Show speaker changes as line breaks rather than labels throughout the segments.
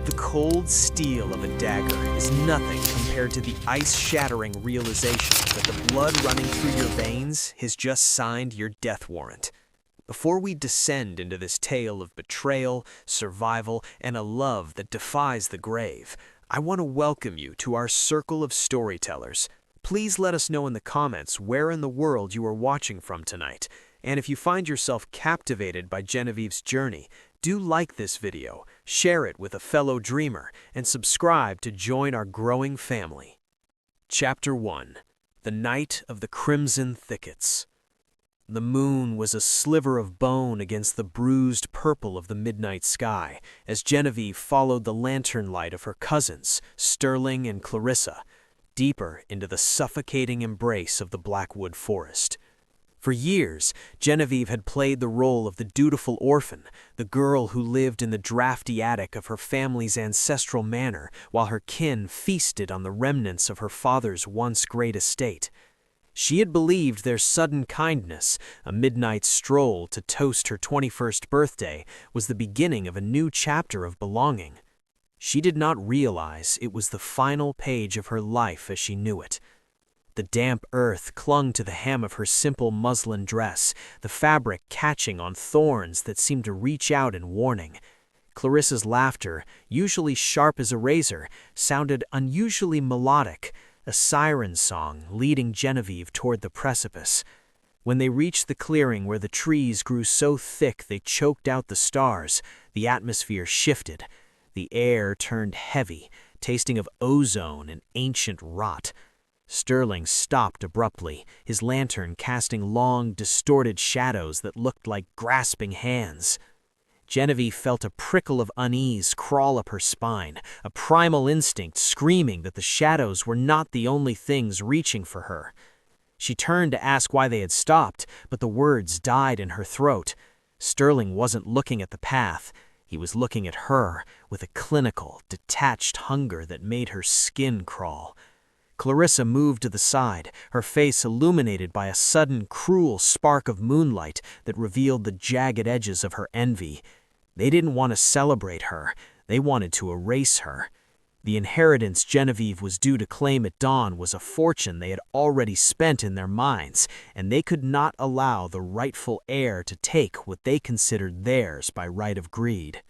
The cold steel of a dagger is nothing compared to the ice-shattering realization that the blood running through your veins has just signed your death warrant. Before we descend into this tale of betrayal, survival, and a love that defies the grave, I want to welcome you to our circle of storytellers. Please let us know in the comments where in the world you are watching from tonight. And if you find yourself captivated by Genevieve's journey, do like this video, share it with a fellow dreamer, and subscribe to join our growing family. Chapter 1. The Night of the Crimson Thickets. The moon was a sliver of bone against the bruised purple of the midnight sky as Genevieve followed the lantern light of her cousins, Sterling and Clarissa, deeper into the suffocating embrace of the Blackwood Forest. For years, Genevieve had played the role of the dutiful orphan, the girl who lived in the drafty attic of her family's ancestral manor while her kin feasted on the remnants of her father's once great estate. She had believed their sudden kindness, a midnight stroll to toast her 21st birthday, was the beginning of a new chapter of belonging. She did not realize it was the final page of her life as she knew it. The damp earth clung to the hem of her simple muslin dress, the fabric catching on thorns that seemed to reach out in warning. Clarissa's laughter, usually sharp as a razor, sounded unusually melodic, a siren song leading Genevieve toward the precipice. When they reached the clearing where the trees grew so thick they choked out the stars, the atmosphere shifted. The air turned heavy, tasting of ozone and ancient rot. Sterling stopped abruptly, his lantern casting long, distorted shadows that looked like grasping hands. Genevieve felt a prickle of unease crawl up her spine, a primal instinct screaming that the shadows were not the only things reaching for her. She turned to ask why they had stopped, but the words died in her throat. Sterling wasn't looking at the path. He was looking at her with a clinical, detached hunger that made her skin crawl. Clarissa moved to the side, her face illuminated by a sudden, cruel spark of moonlight that revealed the jagged edges of her envy. They didn't want to celebrate her. They wanted to erase her. The inheritance Genevieve was due to claim at dawn was a fortune they had already spent in their minds, and they could not allow the rightful heir to take what they considered theirs by right of greed.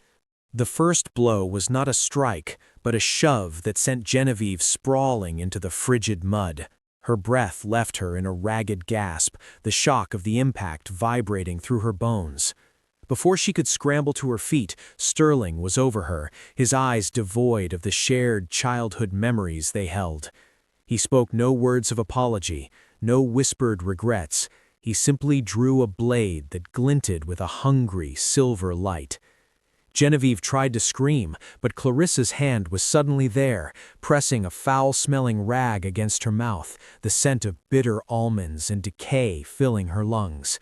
The first blow was not a strike, but a shove that sent Genevieve sprawling into the frigid mud. Her breath left her in a ragged gasp, the shock of the impact vibrating through her bones. Before she could scramble to her feet, Sterling was over her, his eyes devoid of the shared childhood memories they held. He spoke no words of apology, no whispered regrets. He simply drew a blade that glinted with a hungry silver light. Genevieve tried to scream, but Clarissa's hand was suddenly there, pressing a foul-smelling rag against her mouth, the scent of bitter almonds and decay filling her lungs.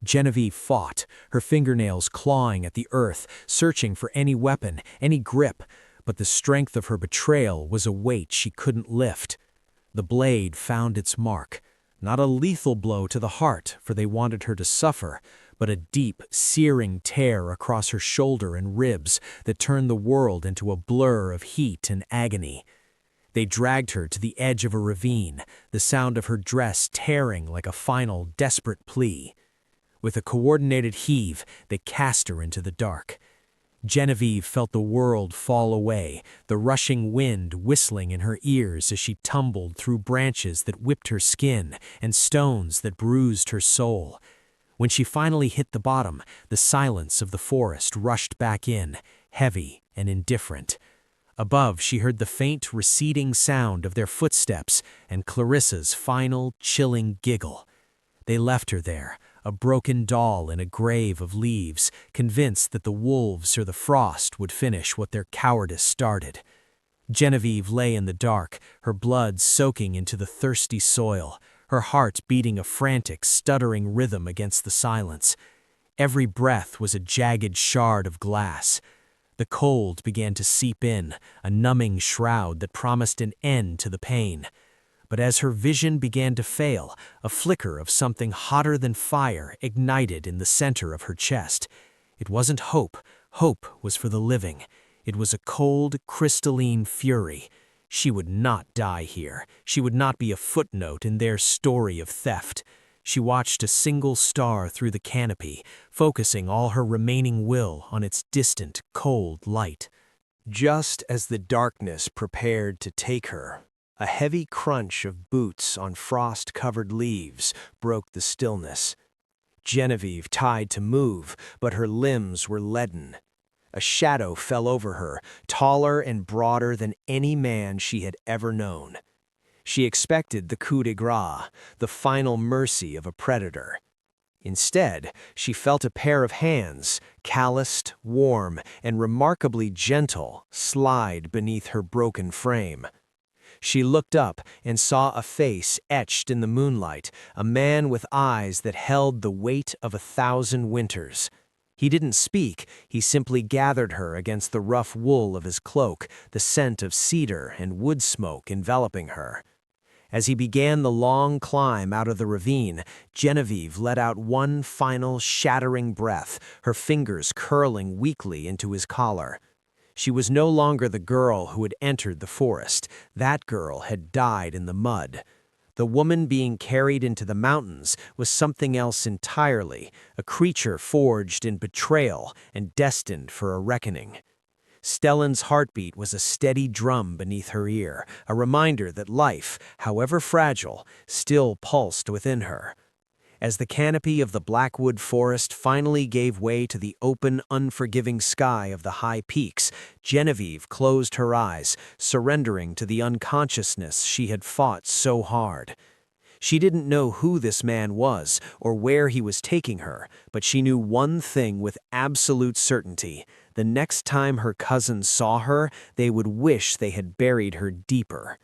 Genevieve fought, her fingernails clawing at the earth, searching for any weapon, any grip, but the strength of her betrayal was a weight she couldn't lift. The blade found its mark. Not a lethal blow to the heart, for they wanted her to suffer, but a deep, searing tear across her shoulder and ribs that turned the world into a blur of heat and agony. They dragged her to the edge of a ravine, the sound of her dress tearing like a final, desperate plea. With a coordinated heave, they cast her into the dark. Genevieve felt the world fall away, the rushing wind whistling in her ears as she tumbled through branches that whipped her skin and stones that bruised her soul. When she finally hit the bottom, the silence of the forest rushed back in, heavy and indifferent. Above, she heard the faint, receding sound of their footsteps and Clarissa's final, chilling giggle. They left her there, a broken doll in a grave of leaves, convinced that the wolves or the frost would finish what their cowardice started. Genevieve lay in the dark, her blood soaking into the thirsty soil, her heart beating a frantic, stuttering rhythm against the silence. Every breath was a jagged shard of glass. The cold began to seep in, a numbing shroud that promised an end to the pain. But as her vision began to fail, a flicker of something hotter than fire ignited in the center of her chest. It wasn't hope. Hope was for the living. It was a cold, crystalline fury. She would not die here. She would not be a footnote in their story of theft. She watched a single star through the canopy, focusing all her remaining will on its distant, cold light. Just as the darkness prepared to take her, a heavy crunch of boots on frost-covered leaves broke the stillness. Genevieve tried to move, but her limbs were leaden. A shadow fell over her, taller and broader than any man she had ever known. She expected the coup de grace, the final mercy of a predator. Instead, she felt a pair of hands, calloused, warm, and remarkably gentle, slide beneath her broken frame. She looked up and saw a face etched in the moonlight, a man with eyes that held the weight of 1,000 winters. He didn't speak, he simply gathered her against the rough wool of his cloak, the scent of cedar and wood smoke enveloping her. As he began the long climb out of the ravine, Genevieve let out one final shattering breath, her fingers curling weakly into his collar. She was no longer the girl who had entered the forest. That girl had died in the mud. The woman being carried into the mountains was something else entirely, a creature forged in betrayal and destined for a reckoning. Stellan's heartbeat was a steady drum beneath her ear, a reminder that life, however fragile, still pulsed within her. As the canopy of the Blackwood Forest finally gave way to the open, unforgiving sky of the high peaks, Genevieve closed her eyes, surrendering to the unconsciousness she had fought so hard. She didn't know who this man was or where he was taking her, but she knew one thing with absolute certainty. The next time her cousins saw her, they would wish they had buried her deeper.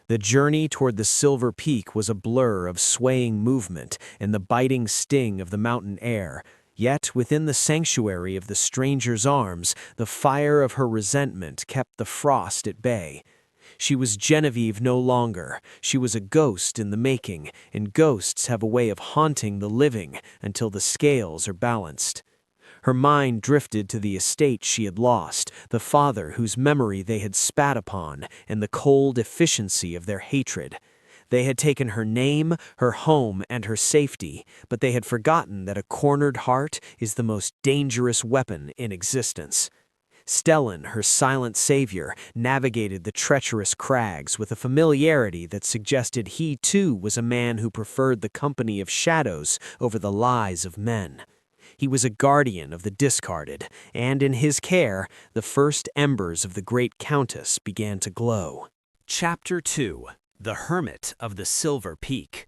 The journey toward the Silver Peak was a blur of swaying movement and the biting sting of the mountain air. Yet within the sanctuary of the stranger's arms, the fire of her resentment kept the frost at bay. She was Genevieve no longer. She was a ghost in the making, and ghosts have a way of haunting the living until the scales are balanced. Her mind drifted to the estate she had lost, the father whose memory they had spat upon, and the cold efficiency of their hatred. They had taken her name, her home, and her safety, but they had forgotten that a cornered heart is the most dangerous weapon in existence. Stellan, her silent savior, navigated the treacherous crags with a familiarity that suggested he too was a man who preferred the company of shadows over the lies of men. He was a guardian of the discarded, and in his care, the first embers of the great Countess began to glow. Chapter 2: The Hermit of the Silver Peak.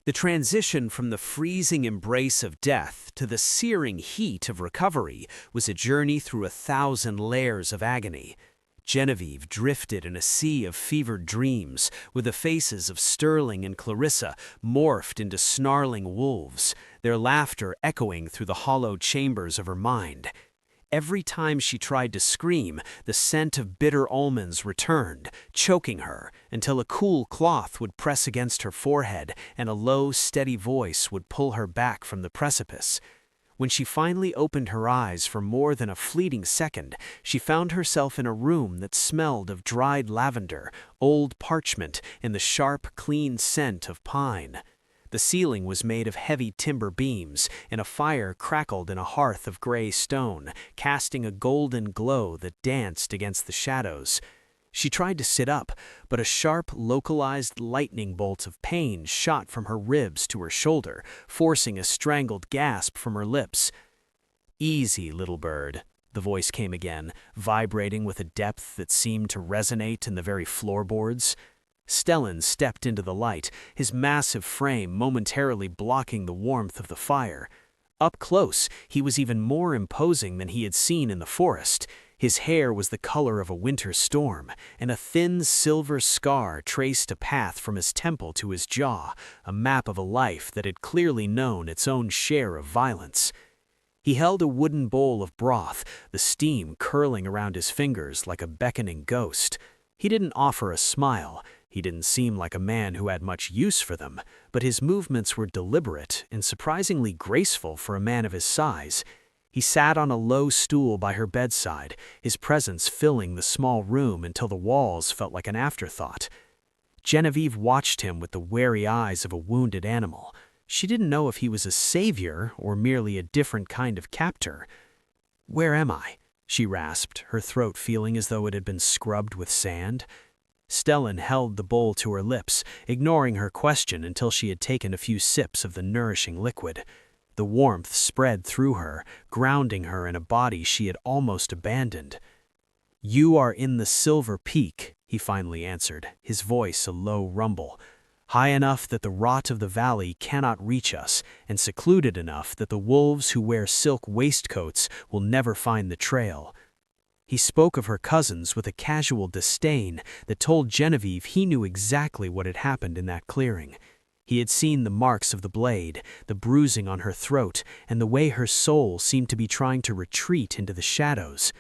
The transition from the freezing embrace of death to the searing heat of recovery was a journey through 1,000 layers of agony. Genevieve drifted in a sea of fevered dreams, with the faces of Sterling and Clarissa morphed into snarling wolves, their laughter echoing through the hollow chambers of her mind. Every time she tried to scream, the scent of bitter almonds returned, choking her, until a cool cloth would press against her forehead and a low, steady voice would pull her back from the precipice. When she finally opened her eyes for more than a fleeting second, she found herself in a room that smelled of dried lavender, old parchment, and the sharp, clean scent of pine. The ceiling was made of heavy timber beams, and a fire crackled in a hearth of gray stone, casting a golden glow that danced against the shadows. She tried to sit up, but a sharp, localized lightning bolt of pain shot from her ribs to her shoulder, forcing a strangled gasp from her lips. "Easy, little bird," the voice came again, vibrating with a depth that seemed to resonate in the very floorboards. Stellan stepped into the light, his massive frame momentarily blocking the warmth of the fire. Up close, he was even more imposing than he had seen in the forest. His hair was the color of a winter storm, and a thin silver scar traced a path from his temple to his jaw, a map of a life that had clearly known its own share of violence. He held a wooden bowl of broth, the steam curling around his fingers like a beckoning ghost. He didn't offer a smile. He didn't seem like a man who had much use for them, but his movements were deliberate and surprisingly graceful for a man of his size. He sat on a low stool by her bedside, his presence filling the small room until the walls felt like an afterthought. Genevieve watched him with the wary eyes of a wounded animal. She didn't know if he was a savior or merely a different kind of captor. "Where am I?" she rasped, her throat feeling as though it had been scrubbed with sand. Stellan held the bowl to her lips, ignoring her question until she had taken a few sips of the nourishing liquid. The warmth spread through her, grounding her in a body she had almost abandoned. "You are in the Silver Peak," he finally answered, his voice a low rumble. "High enough that the rot of the valley cannot reach us, and secluded enough that the wolves who wear silk waistcoats will never find the trail." He spoke of her cousins with a casual disdain that told Genevieve he knew exactly what had happened in that clearing. He had seen the marks of the blade, the bruising on her throat, and the way her soul seemed to be trying to retreat into the shadows.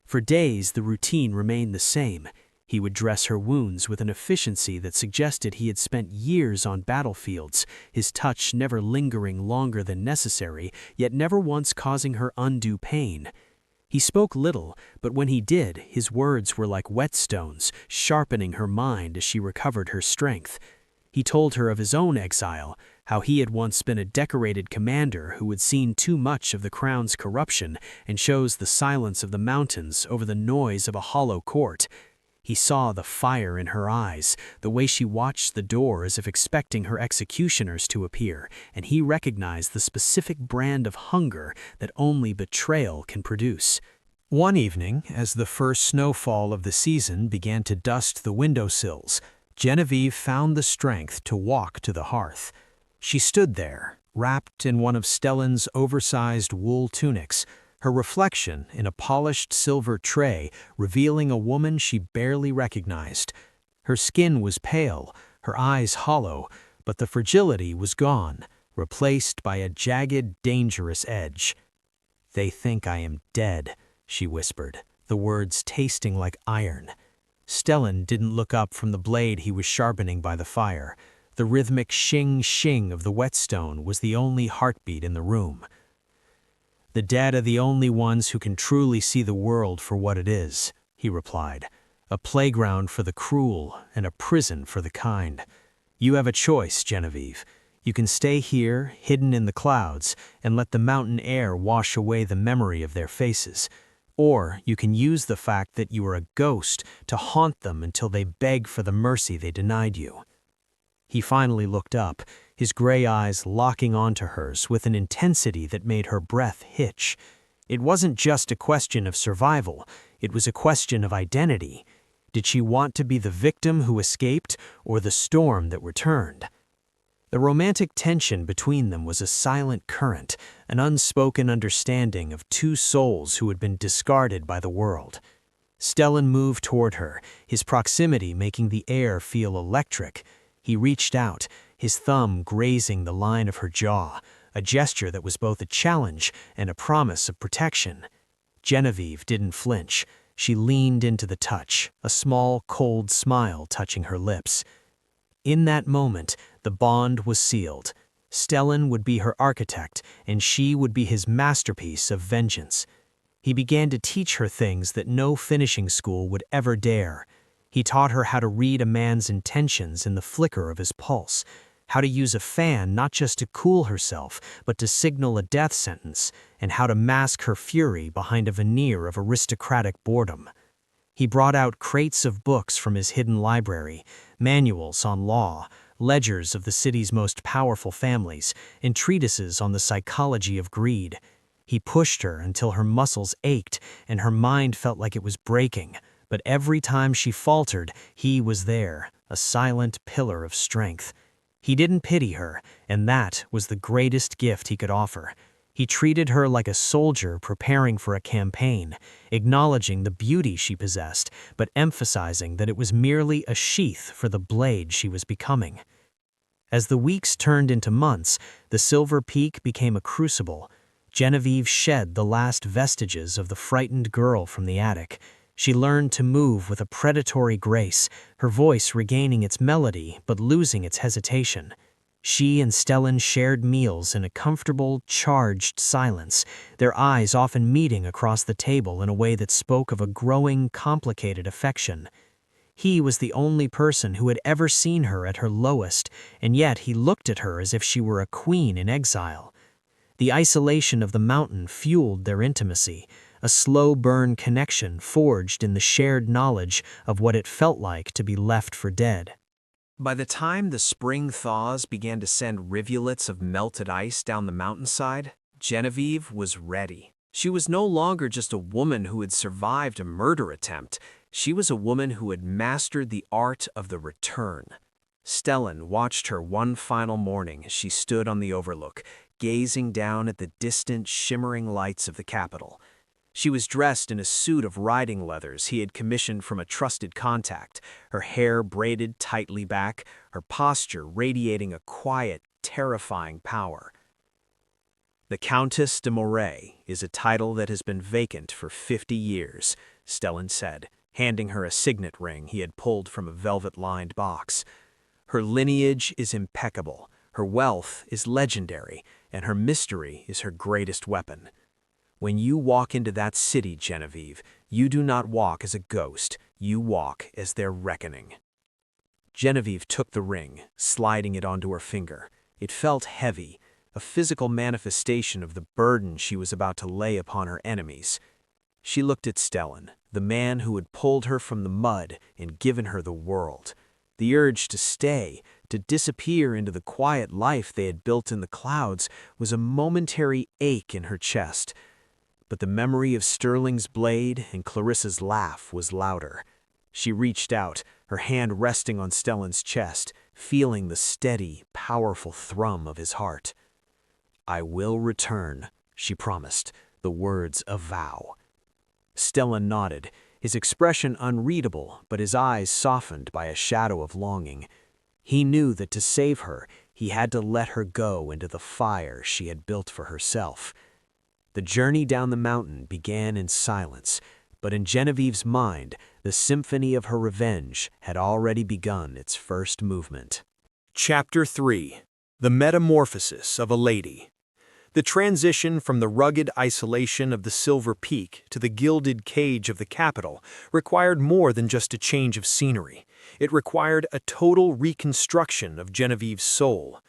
For days, the routine remained the same. He would dress her wounds with an efficiency that suggested he had spent years on battlefields, his touch never lingering longer than necessary, yet never once causing her undue pain. He spoke little, but when he did, his words were like whetstones, sharpening her mind as she recovered her strength. He told her of his own exile, how he had once been a decorated commander who had seen too much of the crown's corruption and chose the silence of the mountains over the noise of a hollow court. He saw the fire in her eyes, the way she watched the door as if expecting her executioners to appear, and he recognized the specific brand of hunger that only betrayal can produce. One evening, as the first snowfall of the season began to dust the windowsills, Genevieve found the strength to walk to the hearth. She stood there, wrapped in one of Stellan's oversized wool tunics, her reflection in a polished silver tray revealing a woman she barely recognized. Her skin was pale, her eyes hollow, but the fragility was gone, replaced by a jagged, dangerous edge. "They think I am dead," she whispered, the words tasting like iron. Stellan didn't look up from the blade he was sharpening by the fire. The rhythmic shing-shing of the whetstone was the only heartbeat in the room. "The dead are the only ones who can truly see the world for what it is," he replied. "A playground for the cruel and a prison for the kind. You have a choice, Genevieve. You can stay here, hidden in the clouds, and let the mountain air wash away the memory of their faces. Or you can use the fact that you are a ghost to haunt them until they beg for the mercy they denied you." He finally looked up, his gray eyes locking onto hers with an intensity that made her breath hitch. It wasn't just a question of survival, it was a question of identity. Did she want to be the victim who escaped, or the storm that returned? The romantic tension between them was a silent current, an unspoken understanding of two souls who had been discarded by the world. Stellan moved toward her, his proximity making the air feel electric. He reached out, his thumb grazing the line of her jaw, a gesture that was both a challenge and a promise of protection. Genevieve didn't flinch. She leaned into the touch, a small, cold smile touching her lips. In that moment, the bond was sealed. Stellan would be her architect, and she would be his masterpiece of vengeance. He began to teach her things that no finishing school would ever dare. He taught her how to read a man's intentions in the flicker of his pulse, how to use a fan not just to cool herself, but to signal a death sentence, and how to mask her fury behind a veneer of aristocratic boredom. He brought out crates of books from his hidden library, manuals on law, ledgers of the city's most powerful families, and treatises on the psychology of greed. He pushed her until her muscles ached and her mind felt like it was breaking. But every time she faltered, he was there, a silent pillar of strength. He didn't pity her, and that was the greatest gift he could offer. He treated her like a soldier preparing for a campaign, acknowledging the beauty she possessed, but emphasizing that it was merely a sheath for the blade she was becoming. As the weeks turned into months, the Silver Peak became a crucible. Genevieve shed the last vestiges of the frightened girl from the attic. She learned to move with a predatory grace, her voice regaining its melody but losing its hesitation. She and Stellan shared meals in a comfortable, charged silence, their eyes often meeting across the table in a way that spoke of a growing, complicated affection. He was the only person who had ever seen her at her lowest, and yet he looked at her as if she were a queen in exile. The isolation of the mountain fueled their intimacy, a slow-burn connection forged in the shared knowledge of what it felt like to be left for dead. By the time the spring thaws began to send rivulets of melted ice down the mountainside, Genevieve was ready. She was no longer just a woman who had survived a murder attempt. She was a woman who had mastered the art of the return. Stellan watched her one final morning as she stood on the overlook, gazing down at the distant, shimmering lights of the capital. She was dressed in a suit of riding leathers he had commissioned from a trusted contact, her hair braided tightly back, her posture radiating a quiet, terrifying power. The Countess de Moray is a title that has been vacant for 50 years, Stellan said, handing her a signet ring he had pulled from a velvet-lined box. Her lineage is impeccable, her wealth is legendary, and her mystery is her greatest weapon. When you walk into that city, Genevieve, you do not walk as a ghost, you walk as their reckoning. Genevieve took the ring, sliding it onto her finger. It felt heavy, a physical manifestation of the burden she was about to lay upon her enemies. She looked at Stellan, the man who had pulled her from the mud and given her the world. The urge to stay, to disappear into the quiet life they had built in the clouds, was a momentary ache in her chest. But the memory of Sterling's blade and Clarissa's laugh was louder. She reached out, her hand resting on Stellan's chest, feeling the steady, powerful thrum of his heart. "I will return," she promised, the words a vow. Stellan nodded, his expression unreadable, but his eyes softened by a shadow of longing. He knew that to save her, he had to let her go into the fire she had built for herself. The journey down the mountain began in silence, but in Genevieve's mind, the symphony of her revenge had already begun its first movement. Chapter 3. The Metamorphosis of a Lady. The transition from the rugged isolation of the Silver Peak to the gilded cage of the capital required more than just a change of scenery. It required a total reconstruction of Genevieve's soul.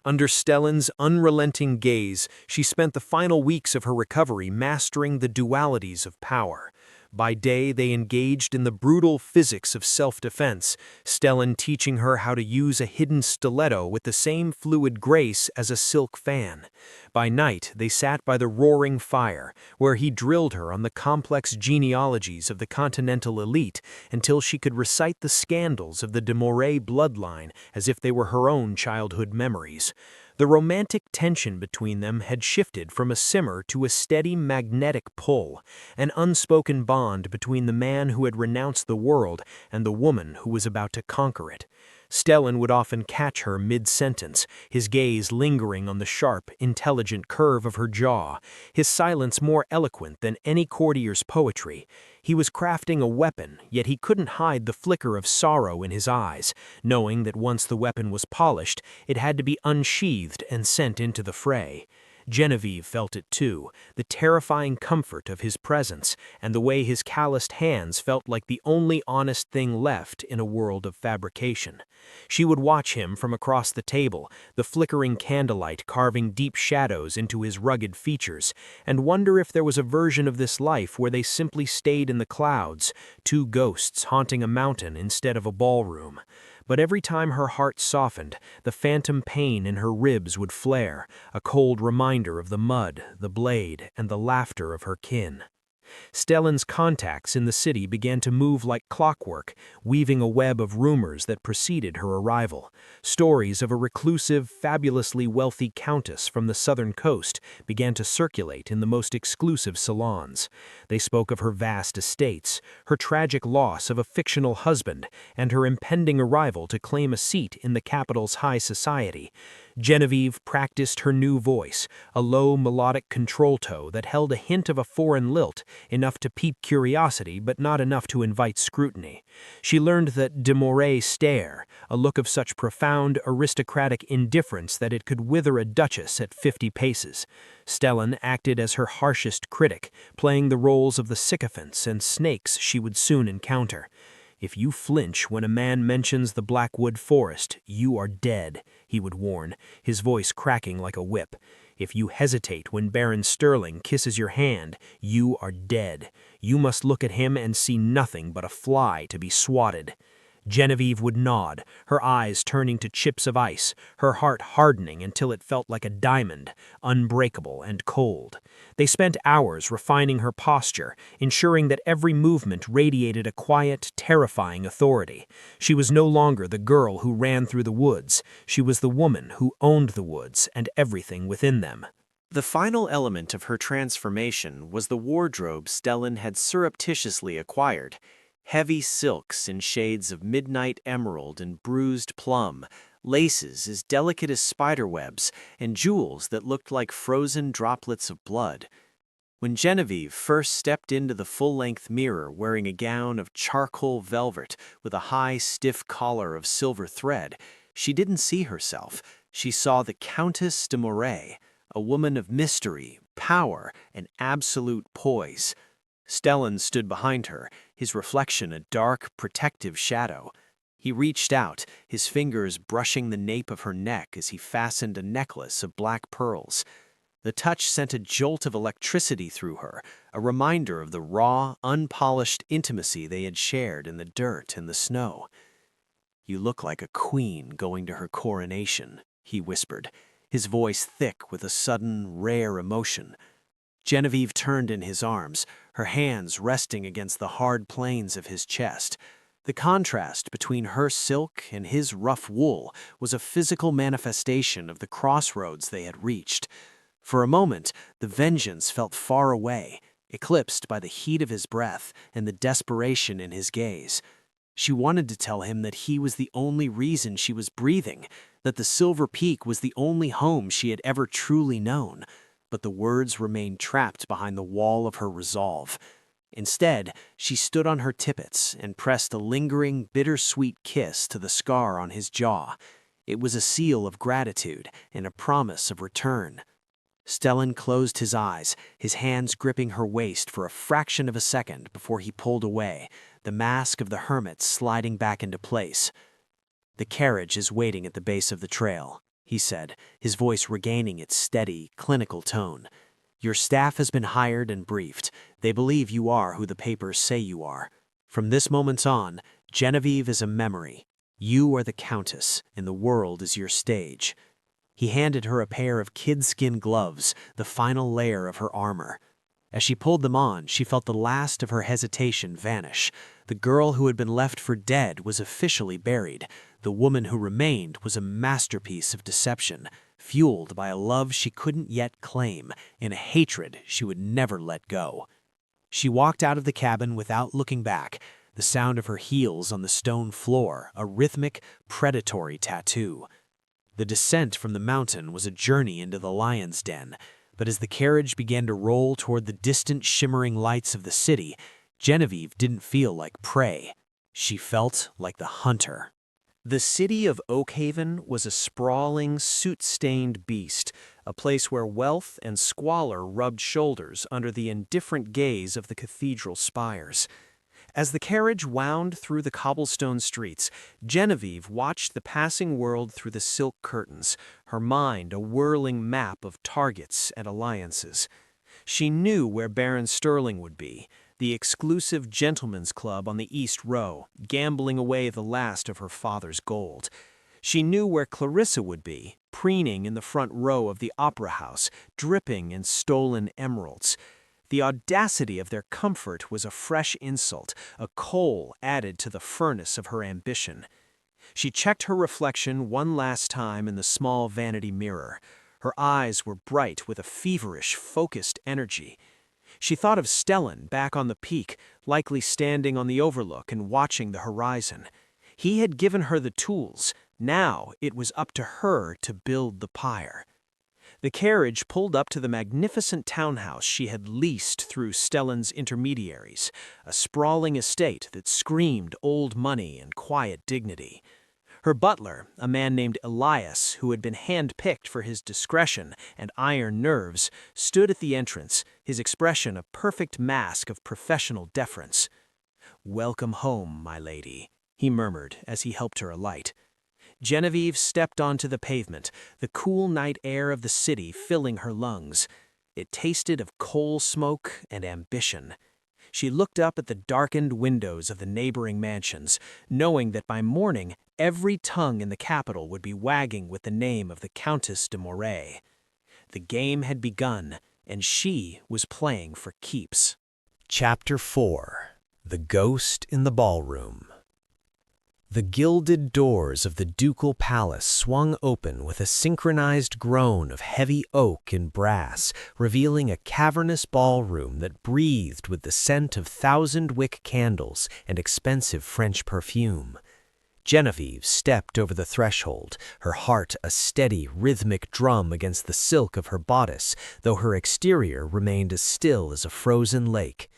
Under Stellan's unrelenting gaze, she spent the final weeks of her recovery mastering the dualities of power. By day, they engaged in the brutal physics of self-defense, Stellan teaching her how to use a hidden stiletto with the same fluid grace as a silk fan. By night, they sat by the roaring fire, where he drilled her on the complex genealogies of the continental elite until she could recite the scandals of the de Moray bloodline as if they were her own childhood memories. The romantic tension between them had shifted from a simmer to a steady magnetic pull, an unspoken bond between the man who had renounced the world and the woman who was about to conquer it. Stellan would often catch her mid-sentence, his gaze lingering on the sharp, intelligent curve of her jaw, his silence more eloquent than any courtier's poetry. He was crafting a weapon, yet he couldn't hide the flicker of sorrow in his eyes, knowing that once the weapon was polished, it had to be unsheathed and sent into the fray. Genevieve felt it too, the terrifying comfort of his presence, and the way his calloused hands felt like the only honest thing left in a world of fabrication. She would watch him from across the table, the flickering candlelight carving deep shadows into his rugged features, and wonder if there was a version of this life where they simply stayed in the clouds, two ghosts haunting a mountain instead of a ballroom. But every time her heart softened, the phantom pain in her ribs would flare, a cold reminder of the mud, the blade, and the laughter of her kin. Stellan's contacts in the city began to move like clockwork, weaving a web of rumors that preceded her arrival. Stories of a reclusive, fabulously wealthy countess from the southern coast began to circulate in the most exclusive salons. They spoke of her vast estates, her tragic loss of a fictional husband, and her impending arrival to claim a seat in the capital's high society.
Genevieve practiced her new voice, a low melodic contralto that held a hint of a foreign lilt, enough to pique curiosity but not enough to invite scrutiny. She learned that de Moray stare, a look of such profound aristocratic indifference that it could wither a duchess at 50 paces. Stellan acted as her harshest critic, playing the roles of the sycophants and snakes she would soon encounter. "If you flinch when a man mentions the Blackwood Forest, you are dead," he would warn, his voice cracking like a whip. "If you hesitate when Baron Sterling kisses your hand, you are dead. You must look at him and see nothing but a fly to be swatted." Genevieve would nod, her eyes turning to chips of ice, her heart hardening until it felt like a diamond, unbreakable and cold. They spent hours refining her posture, ensuring that every movement radiated a quiet, terrifying authority. She was no longer the girl who ran through the woods. She was the woman who owned the woods and everything within them.
The final element of her transformation was the wardrobe Stellan had surreptitiously acquired. Heavy silks in shades of midnight emerald and bruised plum, laces as delicate as spiderwebs, and jewels that looked like frozen droplets of blood. When Genevieve first stepped into the full-length mirror wearing a gown of charcoal velvet with a high, stiff collar of silver thread, she didn't see herself. She saw the Countess de Moray, a woman of mystery, power, and absolute poise. Stellan stood behind her, his reflection a dark, protective shadow. He reached out, his fingers brushing the nape of her neck as he fastened a necklace of black pearls. The touch sent a jolt of electricity through her, a reminder of the raw, unpolished intimacy they had shared in the dirt and the snow. "You look like a queen going to her coronation," he whispered, his voice thick with a sudden, rare emotion. Genevieve turned in his arms, her hands resting against the hard planes of his chest. The contrast between her silk and his rough wool was a physical manifestation of the crossroads they had reached. For a moment, the vengeance felt far away, eclipsed by the heat of his breath and the desperation in his gaze. She wanted to tell him that he was the only reason she was breathing, that the Silver Peak was the only home she had ever truly known. But the words remained trapped behind the wall of her resolve. Instead, she stood on her tippets and pressed a lingering, bittersweet kiss to the scar on his jaw. It was a seal of gratitude and a promise of return. Stellan closed his eyes, his hands gripping her waist for a fraction of a second before he pulled away, the mask of the hermit sliding back into place. "The carriage is waiting at the base of the trail," he said, his voice regaining its steady, clinical tone. "Your staff has been hired and briefed. They believe you are who the papers say you are. From this moment on, Genevieve is a memory. You are the Countess, and the world is your stage." He handed her a pair of kid-skin gloves, the final layer of her armor. As she pulled them on, she felt the last of her hesitation vanish. The girl who had been left for dead was officially buried. The woman who remained was a masterpiece of deception, fueled by a love she couldn't yet claim and a hatred she would never let go. She walked out of the cabin without looking back, the sound of her heels on the stone floor a rhythmic, predatory tattoo. The descent from the mountain was a journey into the lion's den, but as the carriage began to roll toward the distant shimmering lights of the city, Genevieve didn't feel like prey. She felt like the hunter. The city of Oakhaven was a sprawling, soot-stained beast, a place where wealth and squalor rubbed shoulders under the indifferent gaze of the cathedral spires. As the carriage wound through the cobblestone streets, Genevieve watched the passing world through the silk curtains, her mind a whirling map of targets and alliances. She knew where Baron Sterling would be, the exclusive gentlemen's club on the East Row, gambling away the last of her father's gold. She knew where Clarissa would be, preening in the front row of the opera house, dripping in stolen emeralds. The audacity of their comfort was a fresh insult, a coal added to the furnace of her ambition. She checked her reflection one last time in the small vanity mirror. Her eyes were bright with a feverish, focused energy. She thought of Stellan back on the peak, likely standing on the overlook and watching the horizon. He had given her the tools, Now it was up to her to build the pyre. The carriage pulled up to the magnificent townhouse she had leased through Stellan's intermediaries, a sprawling estate that screamed old money and quiet dignity. Her butler, a man named Elias, who had been hand-picked for his discretion and iron nerves, stood at the entrance, his expression a perfect mask of professional deference. "Welcome home, my lady," he murmured as he helped her alight. Genevieve stepped onto the pavement, the cool night air of the city filling her lungs. It tasted of coal smoke and ambition. She looked up at the darkened windows of the neighboring mansions, knowing that by morning every tongue in the capital would be wagging with the name of the Countess de Moray. The game had begun, and she was playing for keeps.
Chapter 4. The Ghost in the Ballroom. The gilded doors of the ducal palace swung open with a synchronized groan of heavy oak and brass, revealing a cavernous ballroom that breathed with the scent of thousand-wick candles and expensive French perfume. Genevieve stepped over the threshold, her heart a steady, rhythmic drum against the silk of her bodice, though her exterior remained as still as a frozen lake.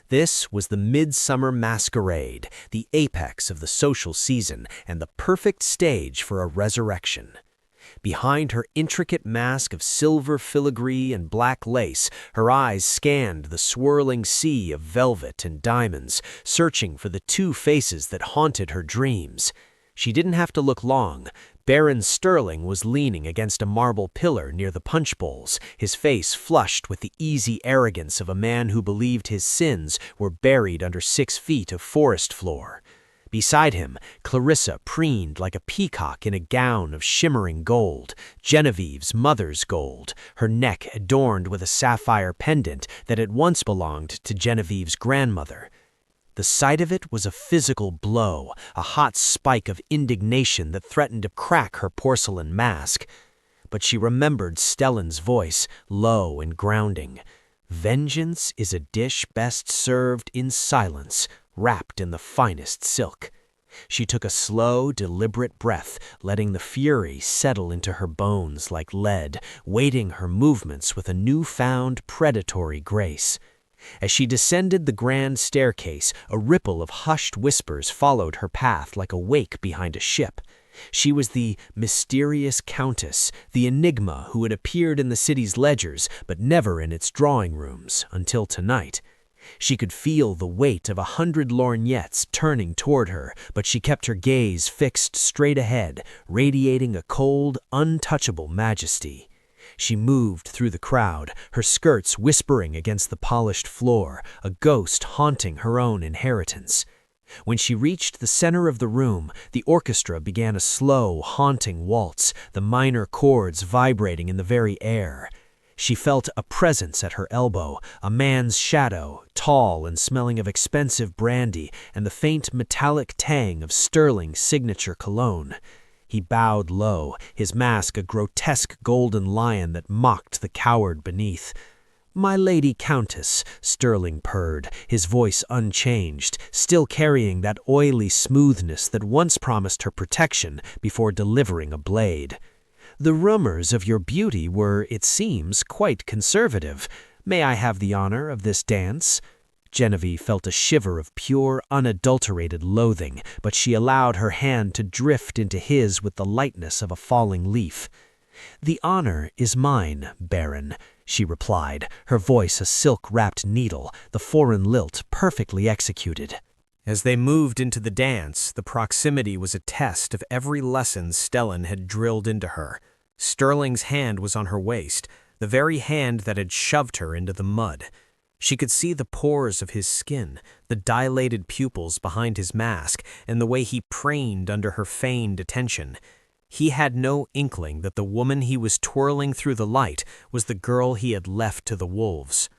This was the midsummer masquerade, the apex of the social season, and the perfect stage for a resurrection. Behind her intricate mask of silver filigree and black lace, her eyes scanned the swirling sea of velvet and diamonds, searching for the two faces that haunted her dreams. She didn't have to look long. Baron Sterling was leaning against a marble pillar near the punch bowls, his face flushed with the easy arrogance of a man who believed his sins were buried under 6 feet of forest floor. Beside him, Clarissa preened like a peacock in a gown of shimmering gold, Genevieve's mother's gold, her neck adorned with a sapphire pendant that had once belonged to Genevieve's grandmother. The sight of it was a physical blow, a hot spike of indignation that threatened to crack her porcelain mask. But she remembered Stellan's voice, low and grounding. "Vengeance is a dish best served in silence, wrapped in the finest silk." She took a slow, deliberate breath, letting the fury settle into her bones like lead, weighting her movements with a newfound predatory grace. As she descended the grand staircase, a ripple of hushed whispers followed her path like a wake behind a ship. She was the mysterious countess, the enigma who had appeared in the city's ledgers, but never in its drawing rooms, until tonight. She could feel the weight of 100 lorgnettes turning toward her, but she kept her gaze fixed straight ahead, radiating a cold, untouchable majesty. She moved through the crowd, her skirts whispering against the polished floor, a ghost haunting her own inheritance. When she reached the center of the room, the orchestra began a slow, haunting waltz, the minor chords vibrating in the very air. She felt a presence at her elbow, a man's shadow, tall and smelling of expensive brandy and the faint metallic tang of Sterling's signature cologne. He bowed low, his mask a grotesque golden lion that mocked the coward beneath. "My lady Countess," Sterling purred, his voice unchanged, still carrying that oily smoothness that once promised her protection before delivering a blade. "The rumors of your beauty were, it seems, quite conservative. May I have the honor of this dance?" Genevieve felt a shiver of pure, unadulterated loathing, but she allowed her hand to drift into his with the lightness of a falling leaf. "The honor is mine, Baron," she replied, her voice a silk-wrapped needle, the foreign lilt perfectly executed.
As they moved into the dance, the proximity was a test of every lesson Stellan had drilled into her. Sterling's hand was on her waist, the very hand that had shoved her into the mud. She could see the pores of his skin, the dilated pupils behind his mask, and the way he preened under her feigned attention. He had no inkling that the woman he was twirling through the light was the girl he had left to the wolves.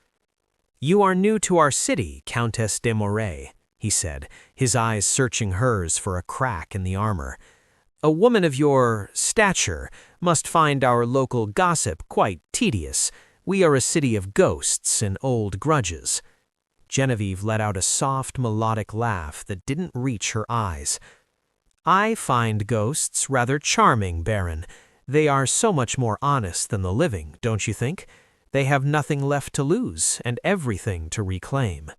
"You are new to our city, Countess de Moray," he said, his eyes searching hers for a crack in the armor. "A woman of your stature must find our local gossip quite tedious. We are a city of ghosts and old grudges." Genevieve let out a soft, melodic laugh that didn't reach her eyes.
I find ghosts rather charming, Baron. They are so much more honest than the living, don't you think? They have nothing left to lose and everything to reclaim.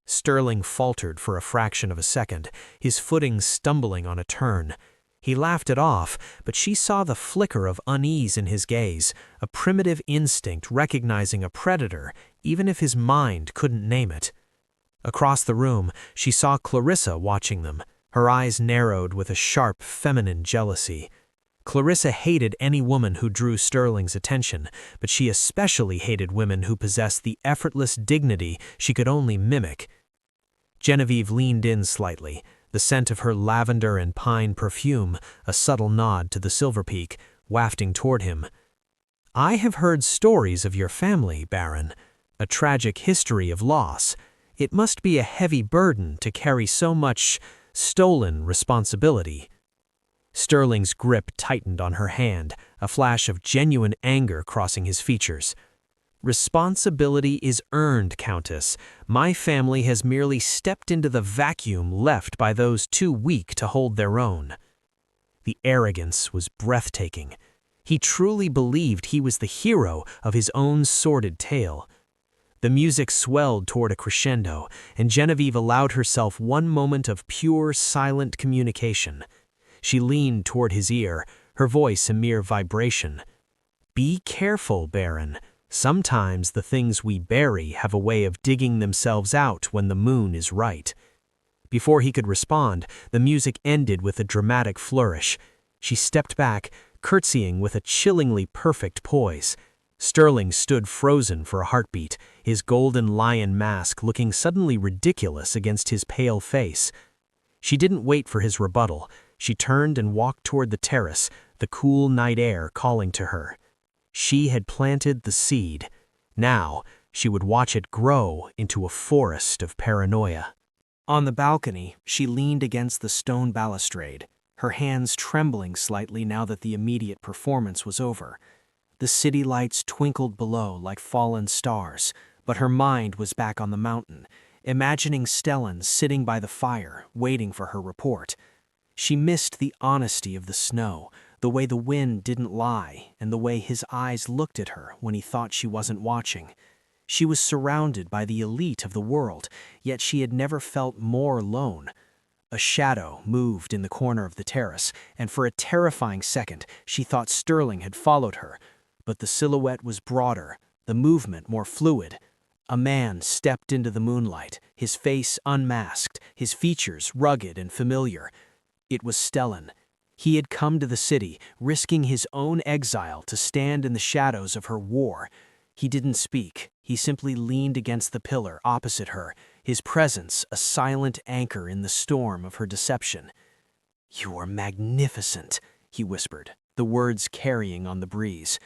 Sterling faltered for a fraction of a second, his footing stumbling on a turn. He laughed it off, but she saw the flicker of unease in his gaze, a primitive instinct recognizing a predator, even if his mind couldn't name it. Across the room, she saw Clarissa watching them, her eyes narrowed with a sharp feminine jealousy. Clarissa hated any woman who drew Sterling's attention, but she especially hated women who possessed the effortless dignity she could only mimic. Genevieve leaned in slightly, the scent of her lavender and pine perfume, a subtle nod to the Silver Peak, wafting toward him. I have heard stories of your family, Baron, a tragic history of loss. It must be a heavy burden to carry so much stolen responsibility. Sterling's grip tightened on her hand, a flash of genuine anger crossing his features. Responsibility is earned, Countess. My family has merely stepped into the vacuum left by those too weak to hold their own. The arrogance was breathtaking. He truly believed he was the hero of his own sordid tale. The music swelled toward a crescendo, and Genevieve allowed herself one moment of pure, silent communication. She leaned toward his ear, her voice a mere vibration. Be careful, Baron. Sometimes the things we bury have a way of digging themselves out when the moon is right. Before he could respond, the music ended with a dramatic flourish. She stepped back, curtsying with a chillingly perfect poise. Sterling stood frozen for a heartbeat, his golden lion mask looking suddenly ridiculous against his pale face. She didn't wait for his rebuttal. She turned and walked toward the terrace, the cool night air calling to her. She had planted the seed. Now, she would watch it grow into a forest of paranoia. On the balcony, she leaned against the stone balustrade, her hands trembling slightly now that the immediate performance was over. The city lights twinkled below like fallen stars, but her mind was back on the mountain, imagining Stellan sitting by the fire, waiting for her report. She missed the honesty of the snow, the way the wind didn't lie, and the way his eyes looked at her when he thought she wasn't watching. She was surrounded by the elite of the world, yet she had never felt more alone. A shadow moved in the corner of the terrace, and for a terrifying second she thought Sterling had followed her. But the silhouette was broader, the movement more fluid. A man stepped into the moonlight, his face unmasked, his features rugged and familiar. It was Stellan. He had come to the city, risking his own exile to stand in the shadows of her war. He didn't speak. He simply leaned against the pillar opposite her, his presence a silent anchor in the storm of her deception. "You are magnificent," he whispered, the words carrying on the breeze.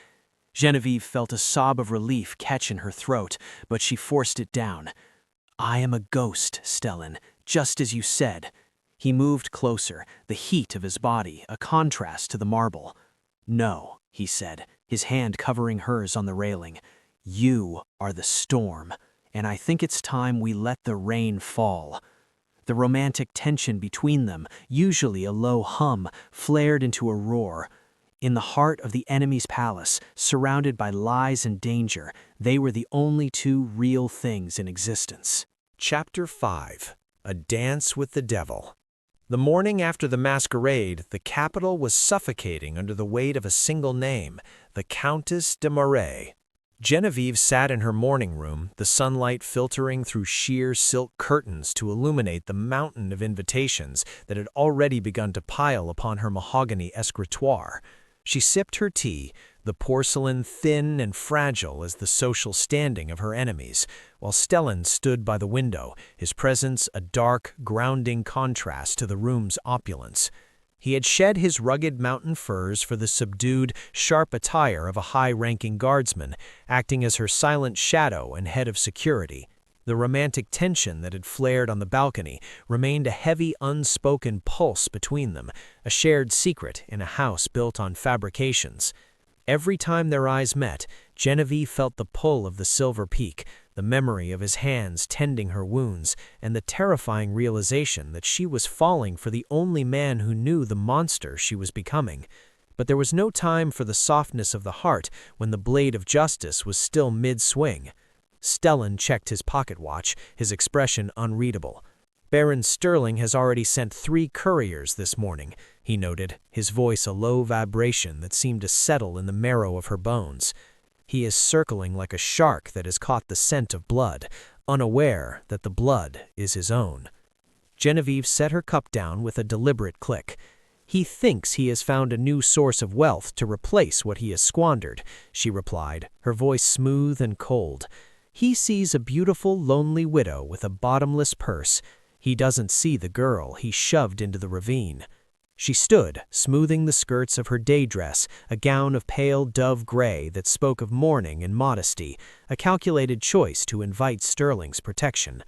Genevieve felt a sob of relief catch in her throat, but she forced it down. "I am a ghost, Stellan, just as you said." He moved closer, the heat of his body a contrast to the marble. "No," he said, his hand covering hers on the railing. "You are the storm, and I think it's time we let the rain fall." The romantic tension between them, usually a low hum, flared into a roar. In the heart of the enemy's palace, surrounded by lies and danger, they were the only two real things in existence. Chapter 5. A Dance with the Devil. The morning after the masquerade, the capital was suffocating under the weight of a single name, the Countess de Moray. Genevieve sat in her morning room, the sunlight filtering through sheer silk curtains to illuminate the mountain of invitations that had already begun to pile upon her mahogany escritoire. She sipped her tea, the porcelain thin and fragile as the social standing of her enemies, while Stellan stood by the window, his presence a dark, grounding contrast to the room's opulence. He had shed his rugged mountain furs for the subdued, sharp attire of a high-ranking guardsman, acting as her silent shadow and head of security. The romantic tension that had flared on the balcony remained a heavy, unspoken pulse between them, a shared secret in a house built on fabrications. Every time their eyes met, Genevieve felt the pull of the Silver Peak, the memory of his hands tending her wounds, and the terrifying realization that she was falling for the only man who knew the monster she was becoming. But there was no time for the softness of the heart when the blade of justice was still mid-swing. Stellan checked his pocket watch, his expression unreadable. "Baron Sterling has already sent 3 couriers this morning," he noted, his voice a low vibration that seemed to settle in the marrow of her bones. "He is circling like a shark that has caught the scent of blood, unaware that the blood is his own." Genevieve set her cup down with a deliberate click. "He thinks he has found a new source of wealth to replace what he has squandered," she replied, her voice smooth and cold. "He sees a beautiful, lonely widow with a bottomless purse. He doesn't see the girl he shoved into the ravine." She stood, smoothing the skirts of her day dress, a gown of pale dove gray that spoke of mourning and modesty, a calculated choice to invite Sterling's protection.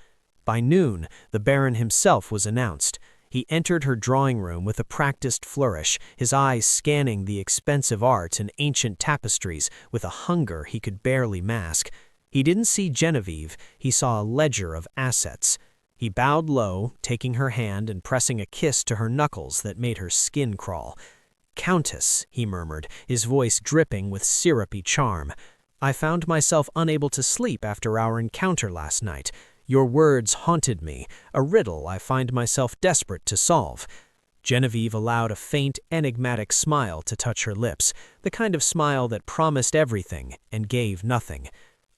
By noon, the Baron himself was announced. He entered her drawing room with a practiced flourish, his eyes scanning the expensive art and ancient tapestries with a hunger he could barely mask. He didn't see Genevieve, he saw a ledger of assets. He bowed low, taking her hand and pressing a kiss to her knuckles that made her skin crawl. "Countess," he murmured, his voice dripping with syrupy charm. "I found myself unable to sleep after our encounter last night. Your words haunted me, a riddle I find myself desperate to solve." Genevieve allowed a faint, enigmatic smile to touch her lips, the kind of smile that promised everything and gave nothing.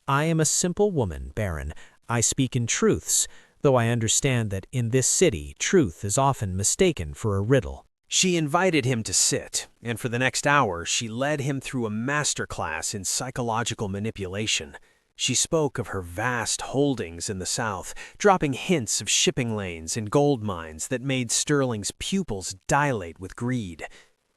"I am a simple woman, Baron. I speak in truths, though I understand that in this city truth is often mistaken for a riddle."
She invited him to sit, and for the next hour she led him through a masterclass in psychological manipulation. She spoke of her vast holdings in the South, dropping hints of shipping lanes and gold mines that made Sterling's pupils dilate with greed.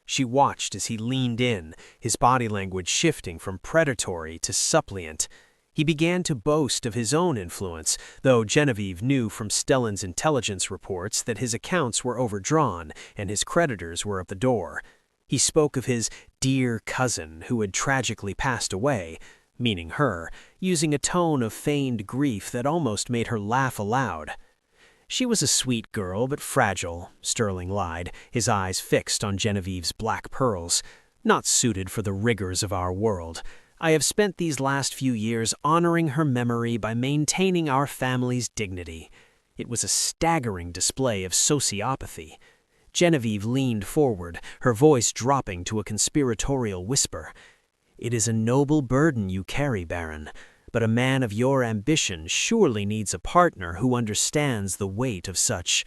She watched as he leaned in, his body language shifting from predatory to suppliant. He began to boast of his own influence, though Genevieve knew from Stellan's intelligence reports that his accounts were overdrawn and his creditors were at the door. He spoke of his dear cousin who had tragically passed away, meaning her, using a tone of feigned grief that almost made her laugh aloud. "She was a sweet girl, but fragile," Sterling lied, his eyes fixed on Genevieve's black pearls. "Not suited for the rigors of our world. I have spent these last few years honoring her memory by maintaining our family's dignity." It was a staggering display of sociopathy. Genevieve leaned forward, her voice dropping to a conspiratorial whisper. "It is a noble burden you carry, Baron, but a man of your ambition surely needs a partner who understands the weight of such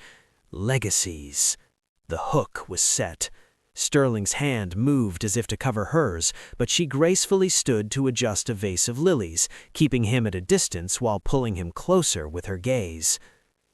legacies." The hook was set. Sterling's hand moved as if to cover hers, but she gracefully stood to adjust a vase of lilies, keeping him at a distance while pulling him closer with her gaze.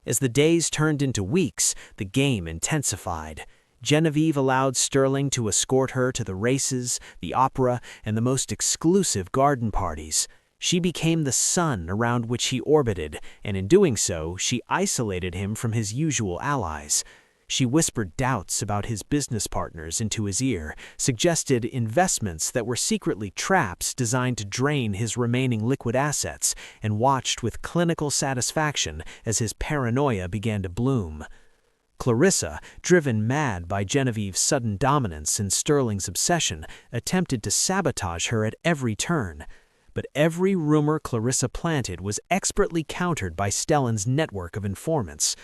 As the days turned into weeks, the game intensified. Genevieve allowed Sterling to escort her to the races, the opera, and the most exclusive garden parties. She became the sun around which he orbited, and in doing so, she isolated him from his usual allies. She whispered doubts about his business partners into his ear, suggested investments that were secretly traps designed to drain his remaining liquid assets, and watched with clinical satisfaction as his paranoia began to bloom. Clarissa, driven mad by Genevieve's sudden dominance and Sterling's obsession, attempted to sabotage her at every turn. But every rumor Clarissa planted was expertly countered by Stellan's network of informants.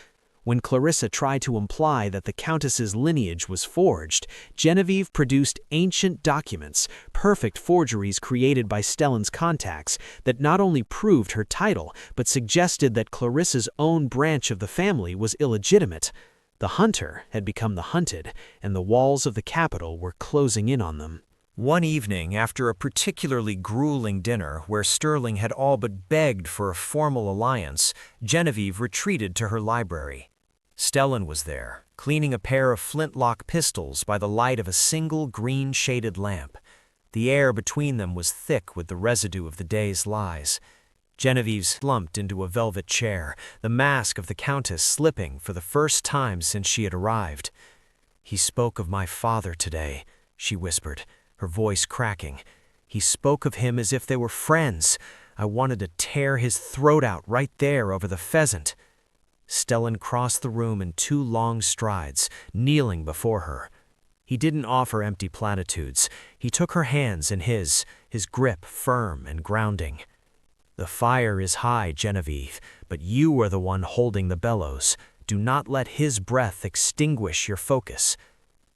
When Clarissa tried to imply that the Countess's lineage was forged, Genevieve produced ancient documents, perfect forgeries created by Stellan's contacts, that not only proved her title, but suggested that Clarissa's own branch of the family was illegitimate. The hunter had become the hunted, and the walls of the capital were closing in on them. One evening, after a particularly grueling dinner where Sterling had all but begged for a formal alliance, Genevieve retreated to her library. Stellan was there, cleaning a pair of flintlock pistols by the light of a single green-shaded lamp. The air between them was thick with the residue of the day's lies. Genevieve slumped into a velvet chair, the mask of the Countess slipping for the first time since she had arrived. "He spoke of my father today," she whispered, her voice cracking. "He spoke of him as if they were friends.
I wanted to tear his throat out right there over the pheasant. Stellan crossed the room in 2 long strides, kneeling before her. He didn't offer empty platitudes. He took her hands in his grip firm and grounding. The fire is high, Genevieve, but you are the one holding the bellows. Do not let his breath extinguish your focus.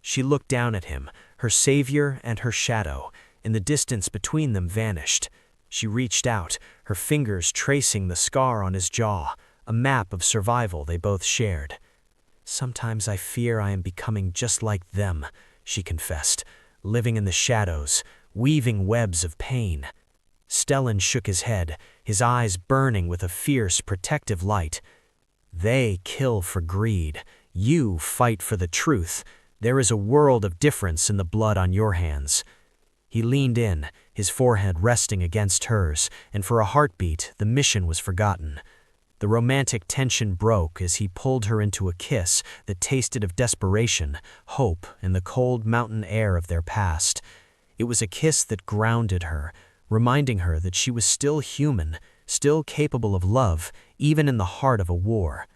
She looked down at him, her savior and her shadow, and the distance between them vanished. She reached out, her fingers tracing the scar on his jaw, a map of survival they both shared. Sometimes I fear I am becoming just like them, she confessed, living in the shadows, weaving webs of pain. Stellan shook his head, his eyes burning with a fierce, protective light. They kill for greed. You fight for the truth. There is a world of difference in the blood on your hands. He leaned in, his forehead resting against hers, and for a heartbeat, the mission was forgotten. The romantic tension broke as he pulled her into a kiss that tasted of desperation, hope, and the cold mountain air of their past. It was a kiss that grounded her, reminding her that she was still human, still capable of love, even in the heart of a war.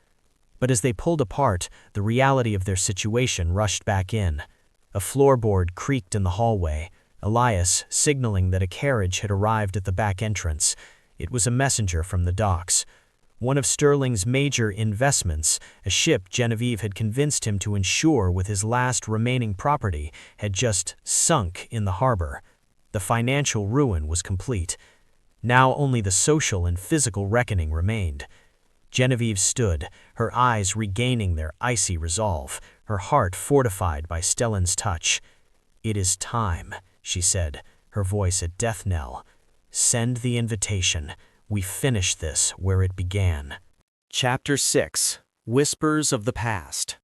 But as they pulled apart, the reality of their situation rushed back in. A floorboard creaked in the hallway, Elias signaling that a carriage had arrived at the back entrance. It was a messenger from the docks. One of Sterling's major investments, a ship Genevieve had convinced him to insure with his last remaining property, had just sunk in the harbor. The financial ruin was complete. Now only the social and physical reckoning remained. Genevieve stood, her eyes regaining their icy resolve, her heart fortified by Stellan's touch. "It is time," she said, her voice a death knell. "Send the invitation. We finish this where it began." Chapter 6. Whispers of the Past.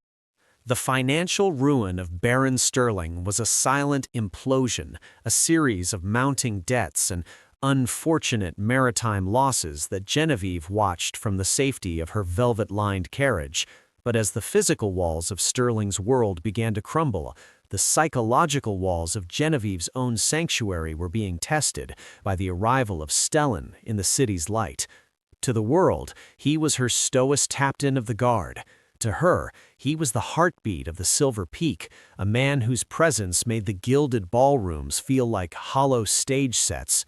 The financial ruin of Baron Sterling was a silent implosion, a series of mounting debts and unfortunate maritime losses that Genevieve watched from the safety of her velvet-lined carriage. But as the physical walls of Sterling's world began to crumble, the psychological walls of Genevieve's own sanctuary were being tested by the arrival of Stellan in the city's light. To the world, he was her stowest captain of the guard. To her, he was the heartbeat of the Silver Peak, a man whose presence made the gilded ballrooms feel like hollow stage sets.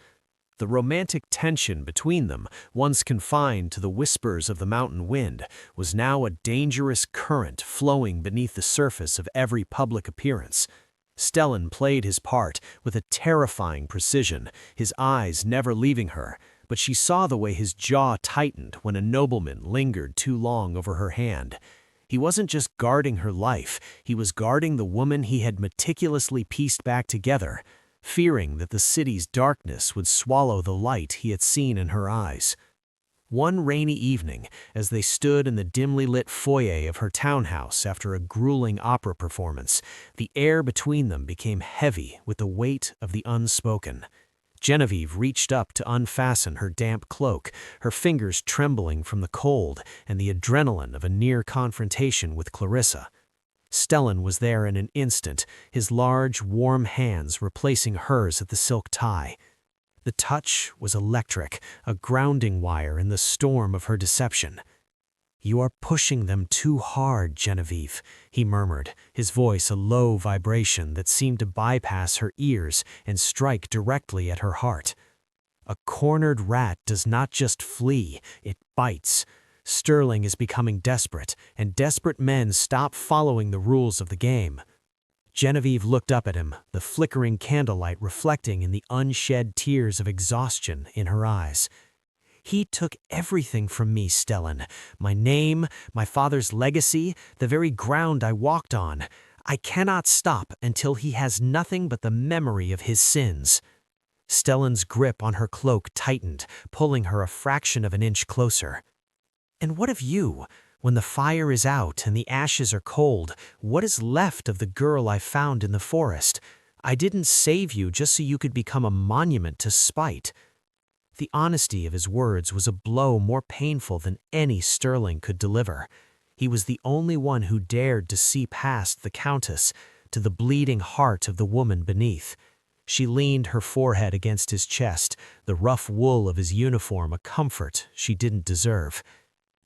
The romantic tension between them, once confined to the whispers of the mountain wind, was now a dangerous current flowing beneath the surface of every public appearance. Stellan played his part with a terrifying precision, his eyes never leaving her, but she saw the way his jaw tightened when a nobleman lingered too long over her hand. He wasn't just guarding her life, he was guarding the woman he had meticulously pieced back together, fearing that the city's darkness would swallow the light he had seen in her eyes. One rainy evening, as they stood in the dimly lit foyer of her townhouse after a grueling opera performance, the air between them became heavy with the weight of the unspoken. Genevieve reached up to unfasten her damp cloak, her fingers trembling from the cold and the adrenaline of a near confrontation with Clarissa. Stellan was there in an instant, his large, warm hands replacing hers at the silk tie. The touch was electric, a grounding wire in the storm of her deception. "You are pushing them too hard, Genevieve," he murmured, his voice a low vibration that seemed to bypass her ears and strike directly at her heart. "A cornered rat does not just flee, it bites. Sterling is becoming desperate, and desperate men stop following the rules of the game." Genevieve looked up at him, the flickering candlelight reflecting in the unshed tears of exhaustion in her eyes. "He took everything from me, Stellan. My name, my father's legacy, the very ground I walked on. I cannot stop until he has nothing but the memory of his sins." Stellan's grip on her cloak tightened, pulling her a fraction of an inch closer. "And what of you? When the fire is out and the ashes are cold, what is left of the girl I found in the forest? I didn't save you just so you could become a monument to spite." The honesty of his words was a blow more painful than any Sterling could deliver. He was the only one who dared to see past the Countess to the bleeding heart of the woman beneath. She leaned her forehead against his chest, the rough wool of his uniform a comfort she didn't deserve.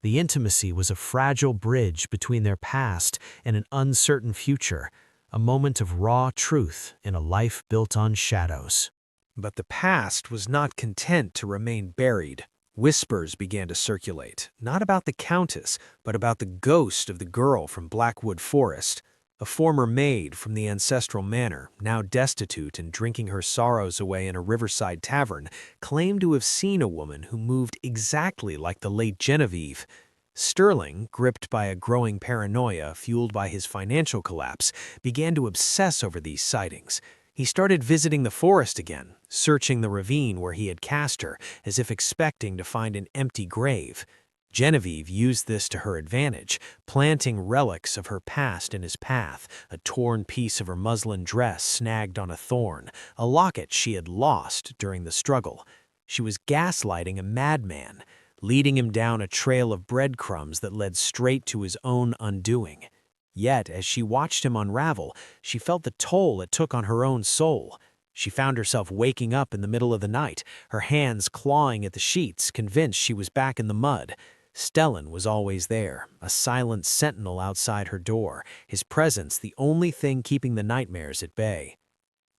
The intimacy was a fragile bridge between their past and an uncertain future, a moment of raw truth in a life built on shadows.
But the past was not content to remain buried. Whispers began to circulate, not about the Countess, but about the ghost of the girl from Blackwood Forest, a former maid from the ancestral manor, now destitute and drinking her sorrows away in a riverside tavern, claimed to have seen a woman who moved exactly like the late Genevieve. Sterling, gripped by a growing paranoia fueled by his financial collapse, began to obsess over these sightings. He started visiting the forest again, searching the ravine where he had cast her, as if expecting to find an empty grave. Genevieve used this to her advantage, planting relics of her past in his path, a torn piece of her muslin dress snagged on a thorn, a locket she had lost during the struggle. She was gaslighting a madman, leading him down a trail of breadcrumbs that led straight to his own undoing. Yet, as she watched him unravel, she felt the toll it took on her own soul. She found herself waking up in the middle of the night, her hands clawing at the sheets, convinced she was back in the mud. Stellan was always there, a silent sentinel outside her door, his presence the only thing keeping the nightmares at bay.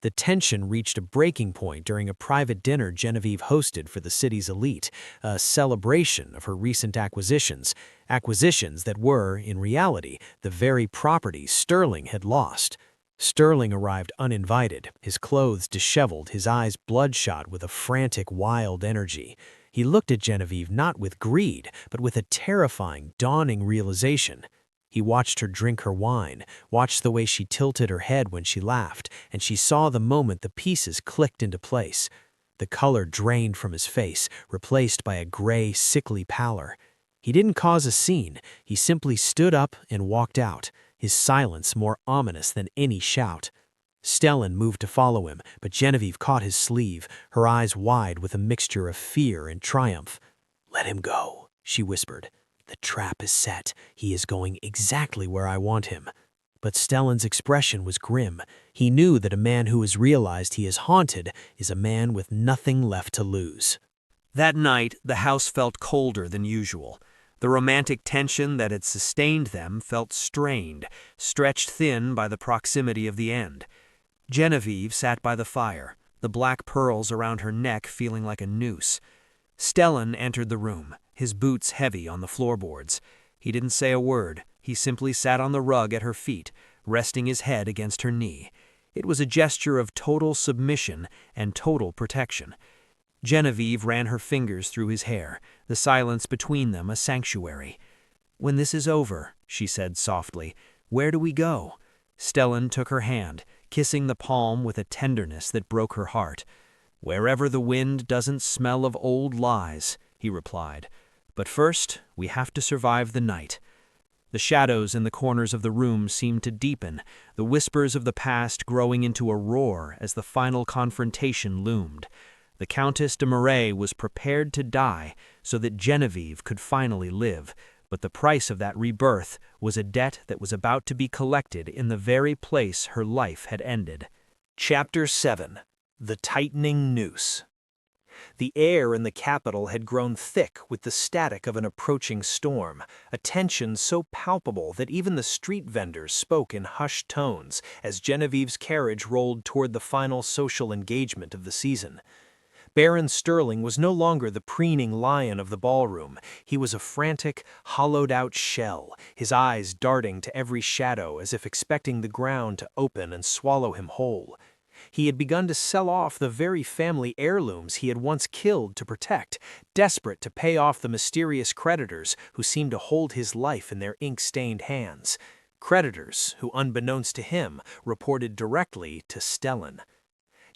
The tension reached a breaking point during a private dinner Genevieve hosted for the city's elite, a celebration of her recent acquisitions that were, in reality, the very properties Sterling had lost. Sterling arrived uninvited, his clothes disheveled, his eyes bloodshot with a frantic, wild energy. He looked at Genevieve not with greed, but with a terrifying, dawning realization. He watched her drink her wine, watched the way she tilted her head when she laughed, and she saw the moment the pieces clicked into place. The color drained from his face, replaced by a gray, sickly pallor. He didn't cause a scene, he simply stood up and walked out, his silence more ominous than any shout. Stellan moved to follow him, but Genevieve caught his sleeve, her eyes wide with a mixture of fear and triumph. "Let him go," she whispered. "The trap is set. He is going exactly where I want him." But Stellan's expression was grim. He knew that a man who has realized he is haunted is a man with nothing left to lose.
That night, the house felt colder than usual. The romantic tension that had sustained them felt strained, stretched thin by the proximity of the end. Genevieve sat by the fire, the black pearls around her neck feeling like a noose. Stellan entered the room, his boots heavy on the floorboards. He didn't say a word. He simply sat on the rug at her feet, resting his head against her knee. It was a gesture of total submission and total protection. Genevieve ran her fingers through his hair, the silence between them a sanctuary. "When this is over," she said softly, "where do we go?" Stellan took her hand, kissing the palm with a tenderness that broke her heart. "Wherever the wind doesn't smell of old lies," he replied. "But first, we have to survive the night." The shadows in the corners of the room seemed to deepen, the whispers of the past growing into a roar as the final confrontation loomed. The Countess de Moray was prepared to die so that Genevieve could finally live, but the price of that rebirth was a debt that was about to be collected in the very place her life had ended. Chapter 7. The Tightening Noose. The air in the capital had grown thick with the static of an approaching storm, a tension so palpable that even the street vendors spoke in hushed tones as Genevieve's carriage rolled toward the final social engagement of the season. Baron Sterling was no longer the preening lion of the ballroom. He was a frantic, hollowed-out shell, his eyes darting to every shadow as if expecting the ground to open and swallow him whole. He had begun to sell off the very family heirlooms he had once killed to protect, desperate to pay off the mysterious creditors who seemed to hold his life in their ink-stained hands. Creditors who, unbeknownst to him, reported directly to Stellan.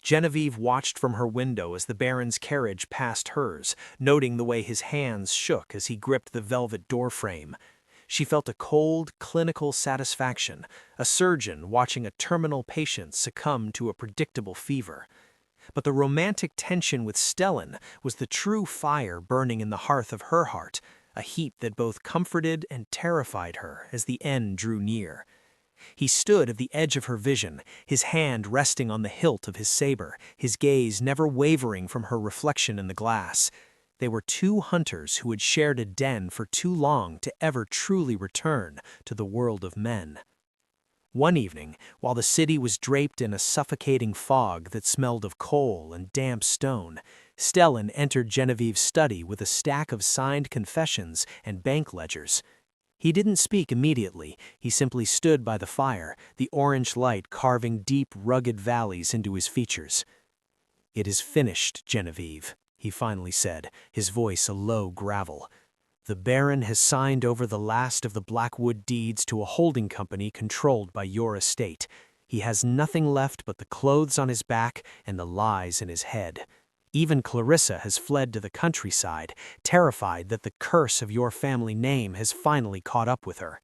Genevieve watched from her window as the Baron's carriage passed hers, noting the way his hands shook as he gripped the velvet doorframe. She felt a cold, clinical satisfaction, a surgeon watching a terminal patient succumb to a predictable fever. But the romantic tension with Stellan was the true fire burning in the hearth of her heart, a heat that both comforted and terrified her as the end drew near.
He stood at the edge of her vision, his hand resting on the hilt of his saber, his gaze never wavering from her reflection in the glass. They were two hunters who had shared a den for too long to ever truly return to the world of men. One evening, while the city was draped in a suffocating fog that smelled of coal and damp stone, Stellan entered Genevieve's study with a stack of signed confessions and bank ledgers. He didn't speak immediately. He simply stood by the fire, the orange light carving deep, rugged valleys into his features. "It is finished, Genevieve," he finally said, his voice a low gravel. "The Baron has signed over the last of the Blackwood deeds to a holding company controlled by your estate. He has nothing left but the clothes on his back and the lies in his head. Even Clarissa has fled to the countryside, terrified that the curse of your family name has finally caught up with her."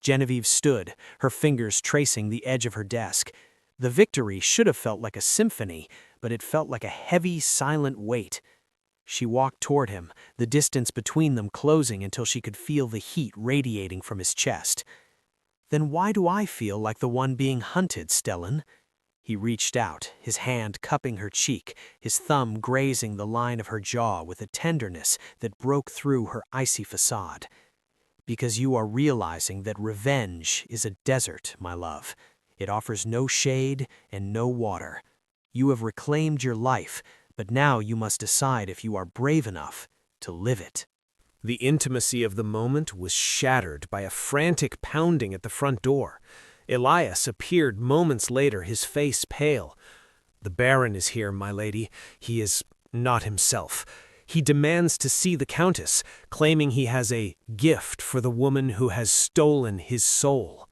Genevieve stood, her fingers tracing the edge of her desk. The victory should have felt like a symphony, but it felt like a heavy, silent weight. She walked toward him, the distance between them closing until she could feel the heat radiating from his chest. "Then why do I feel like the one being hunted, Stellan?" He reached out, his hand cupping her cheek, his thumb grazing the line of her jaw with a tenderness that broke through her icy facade. "Because you are realizing that revenge is a desert, my love. It offers no shade and no water. You have reclaimed your life, but now you must decide if you are brave enough to live it."
The intimacy of the moment was shattered by a frantic pounding at the front door. Elias appeared moments later, his face pale. "The Baron is here, my lady. He is not himself. He demands to see the Countess, claiming he has a gift for the woman who has stolen his soul."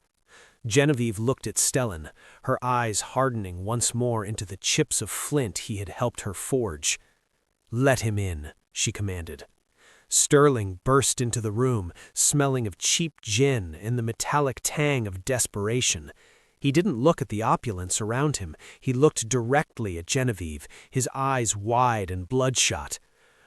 Genevieve looked at Stellan, her eyes hardening once more into the chips of flint he had helped her forge. "Let him in," she commanded. Sterling burst into the room, smelling of cheap gin and the metallic tang of desperation. He didn't look at the opulence around him. He looked directly at Genevieve, his eyes wide and bloodshot.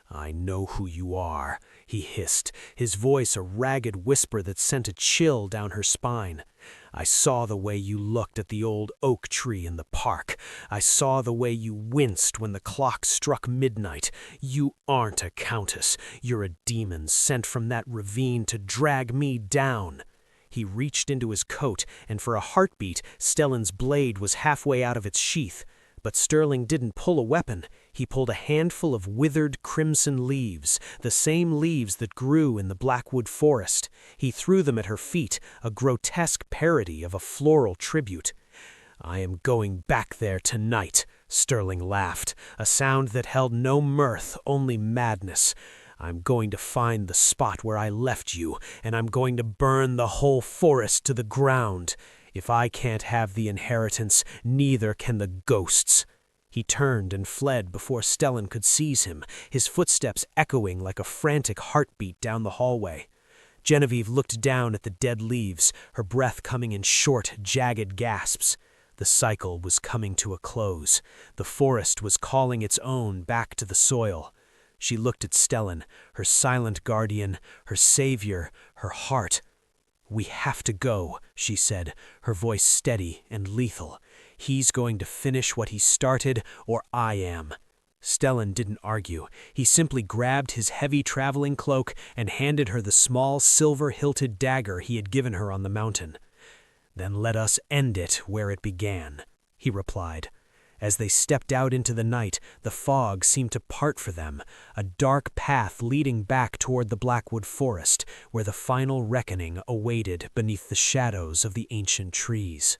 "I know who you are," he hissed, his voice a ragged whisper that sent a chill down her spine. "I saw the way you looked at the old oak tree in the park. I saw the way you winced when the clock struck midnight. You aren't a countess. You're a demon sent from that ravine to drag me down." He reached into his coat, and for a heartbeat, Stellan's blade was halfway out of its sheath. But Sterling didn't pull a weapon. He pulled a handful of withered crimson leaves, the same leaves that grew in the Blackwood Forest. He threw them at her feet, a grotesque parody of a floral tribute. "I am going back there tonight," Sterling laughed, a sound that held no mirth, only madness. "I'm going to find the spot where I left you, and I'm going to burn the whole forest to the ground. If I can't have the inheritance, neither can the ghosts." He turned and fled before Stellan could seize him, his footsteps echoing like a frantic heartbeat down the hallway. Genevieve looked down at the dead leaves, her breath coming in short, jagged gasps. The cycle was coming to a close. The forest was calling its own back to the soil. She looked at Stellan, her silent guardian, her savior, her heart. "We have to go," she said, her voice steady and lethal. "He's going to finish what he started, or I am." Stellan didn't argue. He simply grabbed his heavy traveling cloak and handed her the small silver-hilted dagger he had given her on the mountain. "Then let us end it where it began," he replied. As they stepped out into the night, the fog seemed to part for them, a dark path leading back toward the Blackwood Forest, where the final reckoning awaited beneath the shadows of the ancient trees.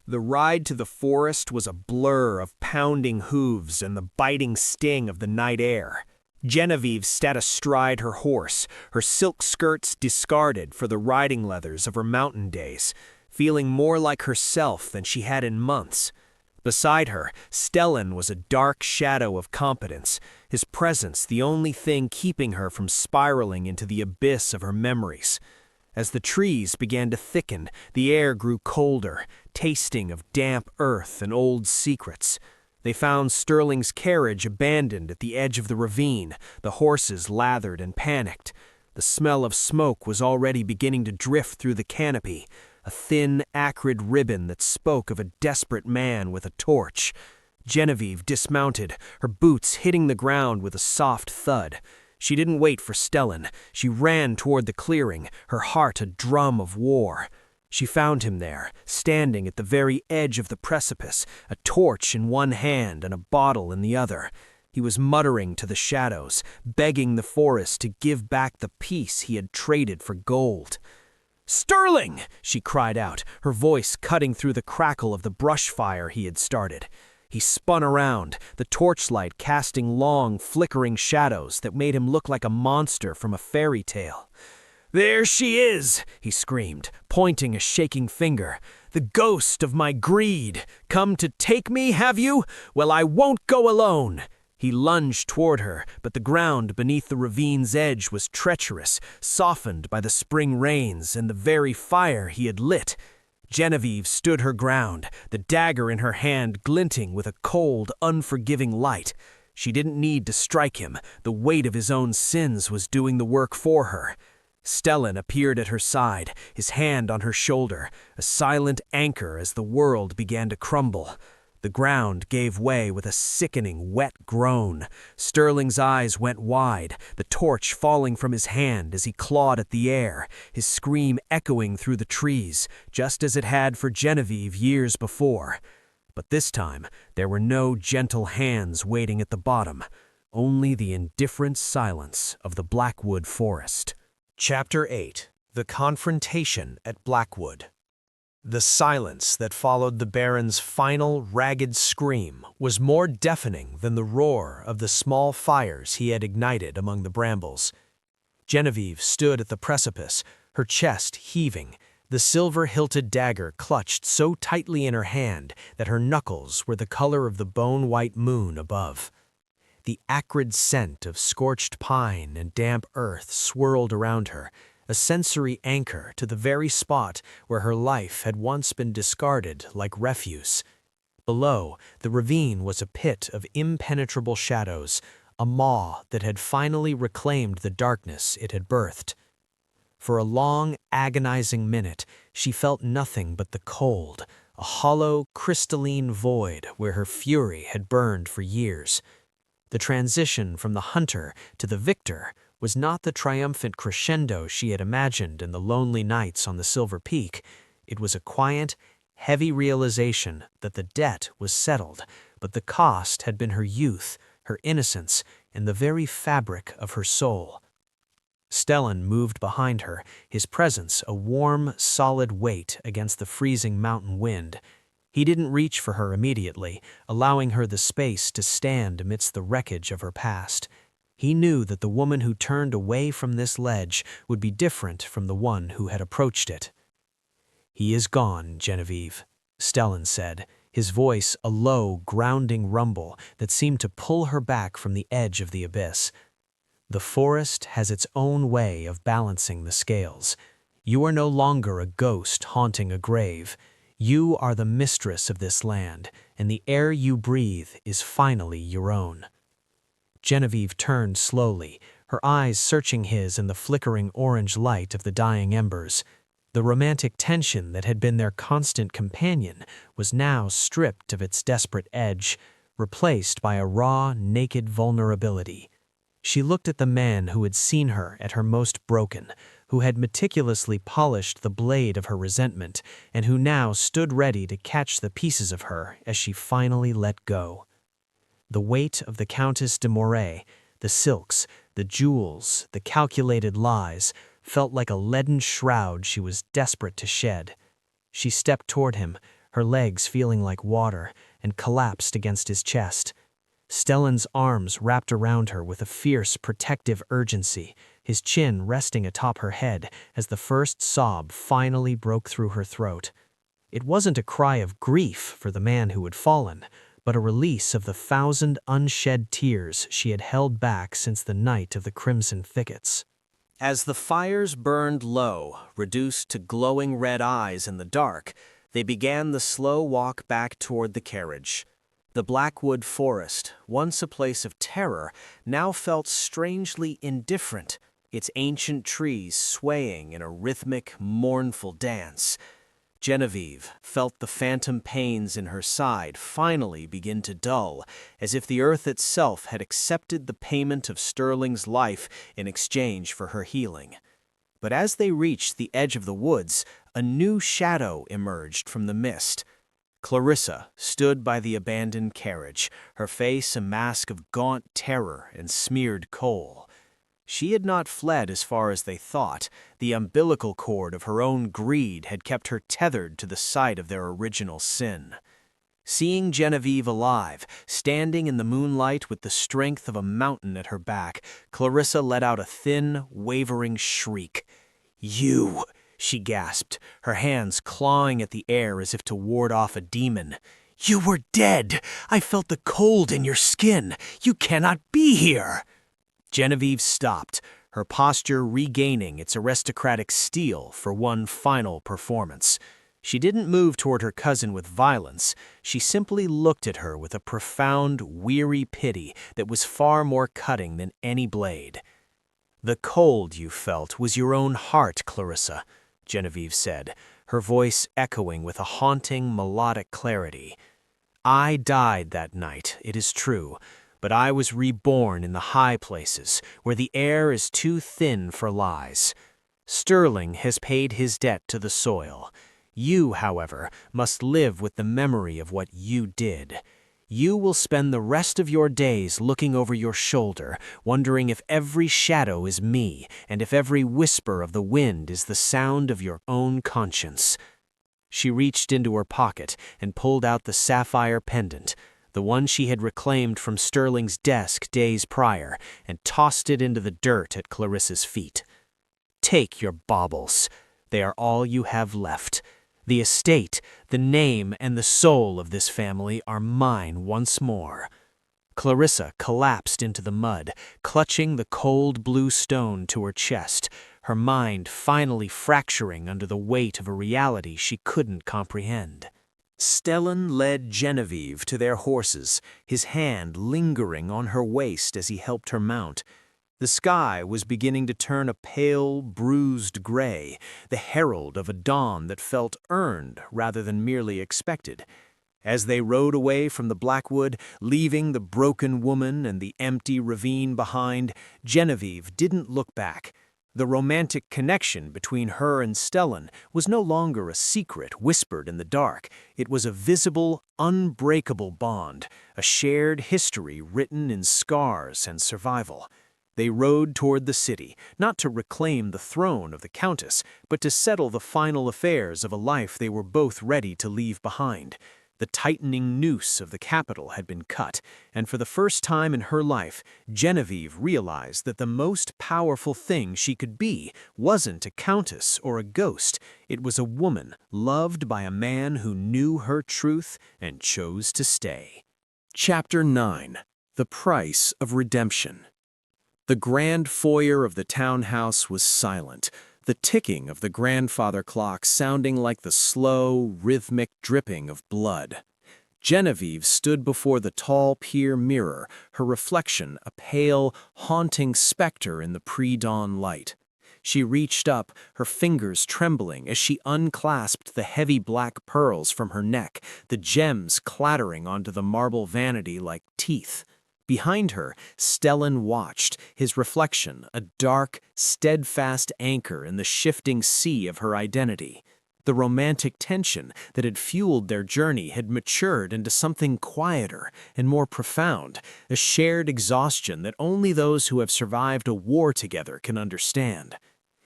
The ride to the forest was a blur of pounding hooves and the biting sting of the night air. Genevieve sat astride her horse, her silk skirts discarded for the riding leathers of her mountain days, feeling more like herself than she had in months. Beside her, Stellan was a dark shadow of competence, his presence the only thing keeping her from spiraling into the abyss of her memories. As the trees began to thicken, the air grew colder, tasting of damp earth and old secrets. They found Sterling's carriage abandoned at the edge of the ravine, the horses lathered and panicked. The smell of smoke was already beginning to drift through the canopy. a thin, acrid ribbon that spoke of a desperate man with a torch. Genevieve dismounted, her boots hitting the ground with a soft thud. She didn't wait for Stellan. She ran toward the clearing, her heart a drum of war. She found him there, standing at the very edge of the precipice, a torch in one hand and a bottle in the other. He was muttering to the shadows, begging the forest to give back the peace he had traded for gold. "Sterling!" she cried out, her voice cutting through the crackle of the brush fire he had started. He spun around, the torchlight casting long, flickering shadows that made him look like a monster from a fairy tale. "There she is!" he screamed, pointing a shaking finger. "The ghost of my greed! Come to take me, have you? Well, I won't go alone!" He lunged toward her, but the ground beneath the ravine's edge was treacherous, softened by the spring rains and the very fire he had lit. Genevieve stood her ground, the dagger in her hand glinting with a cold, unforgiving light. She didn't need to strike him. The weight of his own sins was doing the work for her. Stellan appeared at her side, his hand on her shoulder, a silent anchor as the world began to crumble. The ground gave way with a sickening, wet groan. Sterling's eyes went wide, the torch falling from his hand as he clawed at the air, his scream echoing through the trees, just as it had for Genevieve years before. But this time, there were no gentle hands waiting at the bottom, only the indifferent silence of the Blackwood Forest.
Chapter 8. The Confrontation at Blackwood. The silence that followed the Baron's final, ragged scream was more deafening than the roar of the small fires he had ignited among the brambles. Genevieve stood at the precipice, her chest heaving, the silver-hilted dagger clutched so tightly in her hand that her knuckles were the color of the bone-white moon above. The acrid scent of scorched pine and damp earth swirled around her, a sensory anchor to the very spot where her life had once been discarded like refuse. Below, the ravine was a pit of impenetrable shadows, a maw that had finally reclaimed the darkness it had birthed. For a long, agonizing minute, she felt nothing but the cold, a hollow, crystalline void where her fury had burned for years. The transition from the hunter to the victor was not the triumphant crescendo she had imagined in the lonely nights on the Silver Peak. It was a quiet, heavy realization that the debt was settled, but the cost had been her youth, her innocence, and the very fabric of her soul. Stellan moved behind her, his presence a warm, solid weight against the freezing mountain wind. He didn't reach for her immediately, allowing her the space to stand amidst the wreckage of her past. He knew that the woman who turned away from this ledge would be different from the one who had approached it. "He is gone, Genevieve," Stellan said, his voice a low, grounding rumble that seemed to pull her back from the edge of the abyss. "The forest has its own way of balancing the scales. You are no longer a ghost haunting a grave. You are the mistress of this land, and the air you breathe is finally your own." Genevieve turned slowly, her eyes searching his in the flickering orange light of the dying embers. The romantic tension that had been their constant companion was now stripped of its desperate edge, replaced by a raw, naked vulnerability. She looked at the man who had seen her at her most broken, who had meticulously polished the blade of her resentment, and who now stood ready to catch the pieces of her as she finally let go. The weight of the Countess de Moray, the silks, the jewels, the calculated lies, felt like a leaden shroud she was desperate to shed. She stepped toward him, her legs feeling like water, and collapsed against his chest. Stellan's arms wrapped around her with a fierce, protective urgency, his chin resting atop her head as the first sob finally broke through her throat. It wasn't a cry of grief for the man who had fallen, but a release of the 1,000 unshed tears she had held back since the night of the crimson thickets.
As the fires burned low, reduced to glowing red eyes in the dark, they began the slow walk back toward the carriage. The Blackwood Forest, once a place of terror, now felt strangely indifferent, its ancient trees swaying in a rhythmic, mournful dance. Genevieve felt the phantom pains in her side finally begin to dull, as if the earth itself had accepted the payment of Sterling's life in exchange for her healing. But as they reached the edge of the woods, a new shadow emerged from the mist. Clarissa stood by the abandoned carriage, her face a mask of gaunt terror and smeared coal. She had not fled as far as they thought. The umbilical cord of her own greed had kept her tethered to the site of their original sin. Seeing Genevieve alive, standing in the moonlight with the strength of a mountain at her back, Clarissa let out a thin, wavering shriek. "You!" she gasped, her hands clawing at the air as if to ward off a demon. "You were dead! I felt the cold in your skin! You cannot be here!" Genevieve stopped, her posture regaining its aristocratic steel for one final performance. She didn't move toward her cousin with violence. She simply looked at her with a profound, weary pity that was far more cutting than any blade. "The cold you felt was your own heart, Clarissa," Genevieve said, her voice echoing with a haunting, melodic clarity. "I died that night, it is true, but I was reborn in the high places, where the air is too thin for lies. Sterling has paid his debt to the soil. You, however, must live with the memory of what you did. You will spend the rest of your days looking over your shoulder, wondering if every shadow is me, and if every whisper of the wind is the sound of your own conscience." She reached into her pocket and pulled out the sapphire pendant, the one she had reclaimed from Sterling's desk days prior, and tossed it into the dirt at Clarissa's feet. "Take your baubles. They are all you have left. The estate, the name, and the soul of this family are mine once more." Clarissa collapsed into the mud, clutching the cold blue stone to her chest, her mind finally fracturing under the weight of a reality she couldn't comprehend. Stellan led Genevieve to their horses, his hand lingering on her waist as he helped her mount. The sky was beginning to turn a pale, bruised gray, the herald of a dawn that felt earned rather than merely expected. As they rode away from the Blackwood, leaving the broken woman and the empty ravine behind, Genevieve didn't look back. The romantic connection between her and Stellan was no longer a secret whispered in the dark. It was a visible, unbreakable bond, a shared history written in scars and survival. They rode toward the city, not to reclaim the throne of the Countess, but to settle the final affairs of a life they were both ready to leave behind. The tightening noose of the capital had been cut, and for the first time in her life, Genevieve realized that the most powerful thing she could be wasn't a countess or a ghost. It was a woman loved by a man who knew her truth and chose to stay. Chapter 9. The Price of Redemption. The grand foyer of the townhouse was silent, the ticking of the grandfather clock sounding like the slow, rhythmic dripping of blood. Genevieve stood before the tall pier mirror, her reflection a pale, haunting specter in the pre-dawn light. She reached up, her fingers trembling as she unclasped the heavy black pearls from her neck, the gems clattering onto the marble vanity like teeth. Behind her, Stellan watched, his reflection a dark, steadfast anchor in the shifting sea of her identity. The romantic tension that had fueled their journey had matured into something quieter and more profound, a shared exhaustion that only those who have survived a war together can understand.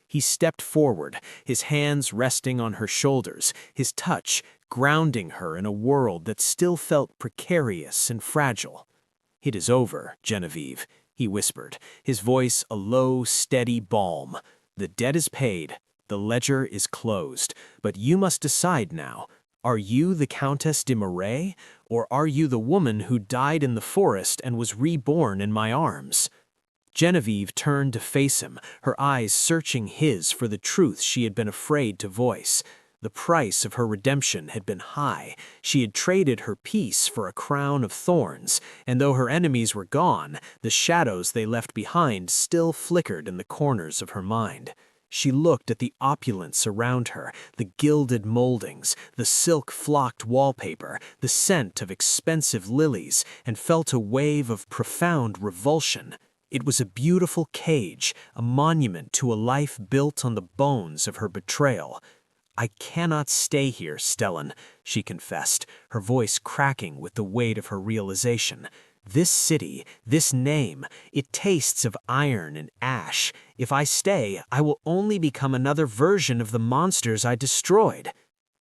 He stepped forward, his hands resting on her shoulders, his touch grounding her in a world that still felt precarious and fragile. "It is over, Genevieve," he whispered, his voice a low, steady balm. "The debt is paid, the ledger is closed, but you must decide now. Are you the Countess de Moray, or are you the woman who died in the forest and was reborn in my arms?" Genevieve turned to face him, her eyes searching his for the truth she had been afraid to voice. The price of her redemption had been high. She had traded her peace for a crown of thorns, and though her enemies were gone, the shadows they left behind still flickered in the corners of her mind. She looked at the opulence around her, the gilded moldings, the silk-flocked wallpaper, the scent of expensive lilies, and felt a wave of profound revulsion. It was a beautiful cage, a monument to a life built on the bones of her betrayal. "I cannot stay here, Stellan," she confessed, her voice cracking with the weight of her realization. "This city, this name, it tastes of iron and ash. If I stay, I will only become another version of the monsters I destroyed."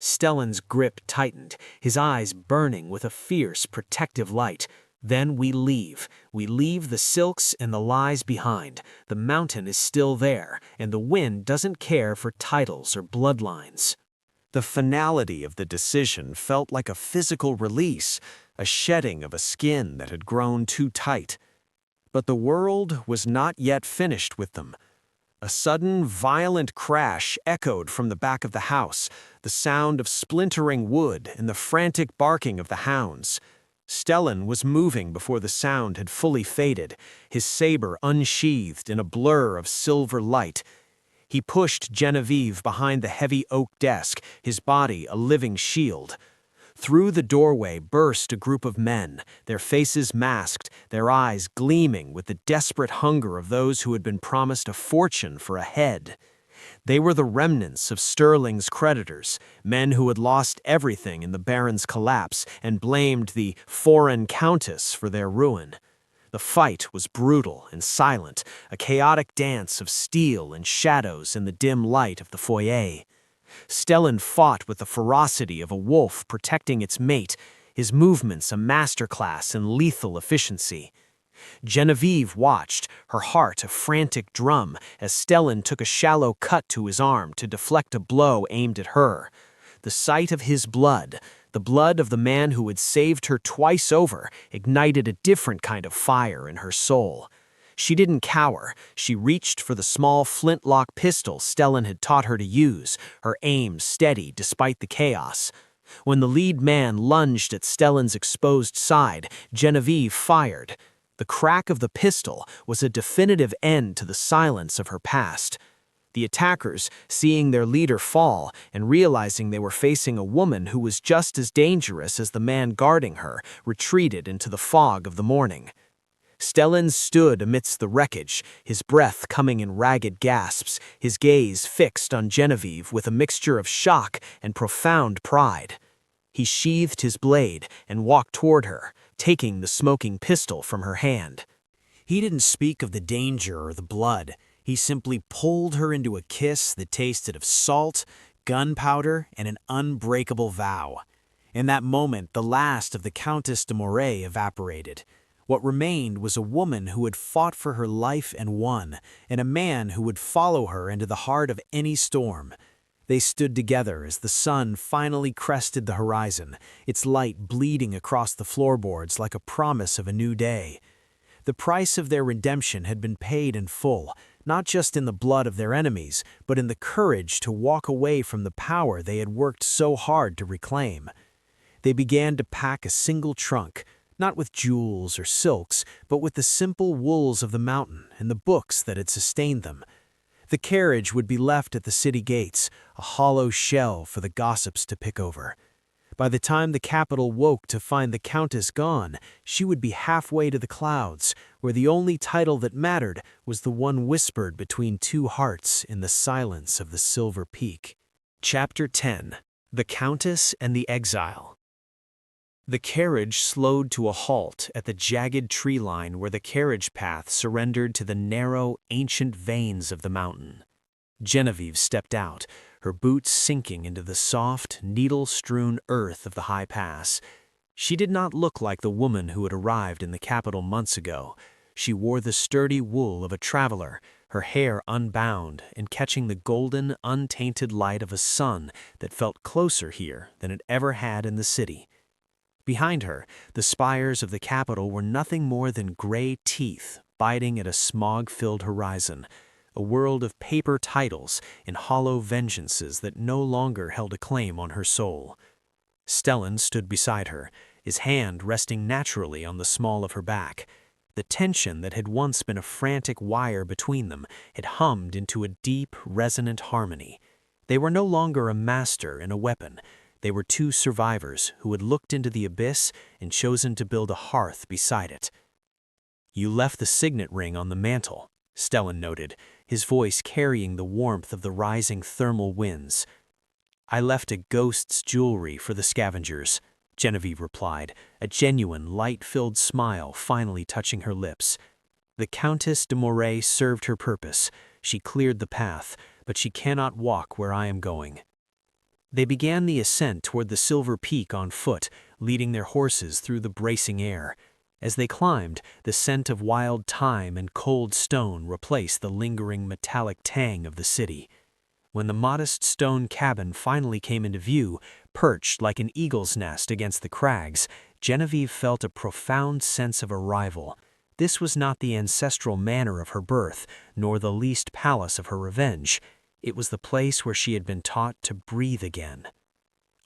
Stellan's grip tightened, his eyes burning with a fierce, protective light. "Then we leave. We leave the silks and the lies behind. The mountain is still there, and the wind doesn't care for titles or bloodlines."
The finality of the decision felt like a physical release, a shedding of a skin that had grown too tight. But the world was not yet finished with them. A sudden, violent crash echoed from the back of the house, the sound of splintering wood and the frantic barking of the hounds. Stellan was moving before the sound had fully faded, his saber unsheathed in a blur of silver light. He pushed Genevieve behind the heavy oak desk, his body a living shield. Through the doorway burst a group of men, their faces masked, their eyes gleaming with the desperate hunger of those who had been promised a fortune for a head. They were the remnants of Sterling's creditors, men who had lost everything in the Baron's collapse and blamed the foreign countess for their ruin. The fight was brutal and silent, a chaotic dance of steel and shadows in the dim light of the foyer. Stellan fought with the ferocity of a wolf protecting its mate, his movements a masterclass in lethal efficiency. Genevieve watched, her heart a frantic drum, as Stellan took a shallow cut to his arm to deflect a blow aimed at her. The sight of his blood, the blood of the man who had saved her twice over, ignited a different kind of fire in her soul. She didn't cower. She reached for the small flintlock pistol Stellan had taught her to use, her aim steady despite the chaos. When the lead man lunged at Stellan's exposed side, Genevieve fired. The crack of the pistol was a definitive end to the silence of her past. The attackers, seeing their leader fall and realizing they were facing a woman who was just as dangerous as the man guarding her, retreated into the fog of the morning. Stellan stood amidst the wreckage, his breath coming in ragged gasps, his gaze fixed on Genevieve with a mixture of shock and profound pride. He sheathed his blade and walked toward her, taking the smoking pistol from her hand. He didn't speak of the danger or the blood. He simply pulled her into a kiss that tasted of salt, gunpowder, and an unbreakable vow. In that moment, the last of the Countess de Moray evaporated. What remained was a woman who had fought for her life and won, and a man who would follow her into the heart of any storm. They stood together as the sun finally crested the horizon, its light bleeding across the floorboards like a promise of a new day. The price of their redemption had been paid in full, not just in the blood of their enemies, but in the courage to walk away from the power they had worked so hard to reclaim. They began to pack a single trunk, not with jewels or silks, but with the simple wools of the mountain and the books that had sustained them. The carriage would be left at the city gates, a hollow shell for the gossips to pick over. By the time the capital woke to find the Countess gone, she would be halfway to the clouds, where the only title that mattered was the one whispered between two hearts in the silence of the Silver Peak. Chapter 10. The Countess and the Exile. The carriage slowed to a halt at the jagged tree line where the carriage path surrendered to the narrow, ancient veins of the mountain. Genevieve stepped out, her boots sinking into the soft, needle-strewn earth of the high pass. She did not look like the woman who had arrived in the capital months ago. She wore the sturdy wool of a traveler, her hair unbound and catching the golden, untainted light of a sun that felt closer here than it ever had in the city. Behind her, the spires of the capital were nothing more than gray teeth biting at a smog-filled horizon, a world of paper titles and hollow vengeances that no longer held a claim on her soul. Stellan stood beside her, his hand resting naturally on the small of her back.
The tension that had once been a frantic wire between them had hummed into a deep, resonant harmony. They were no longer a master and a weapon. They were two survivors who had looked into the abyss and chosen to build a hearth beside it. "You left the signet ring on the mantle," Stellan noted, his voice carrying the warmth of the rising thermal winds. "I left a ghost's jewelry for the scavengers," Genevieve replied, a genuine, light-filled smile finally touching her lips. "The Countess de Moray served her purpose. She cleared the path, but she cannot walk where I am going." They began the ascent toward the silver peak on foot, leading their horses through the bracing air. As they climbed, the scent of wild thyme and cold stone replaced the lingering metallic tang of the city. When the modest stone cabin finally came into view, perched like an eagle's nest against the crags, Genevieve felt a profound sense of arrival. This was not the ancestral manor of her birth, nor the leased palace of her revenge. It was the place where she had been taught to breathe again.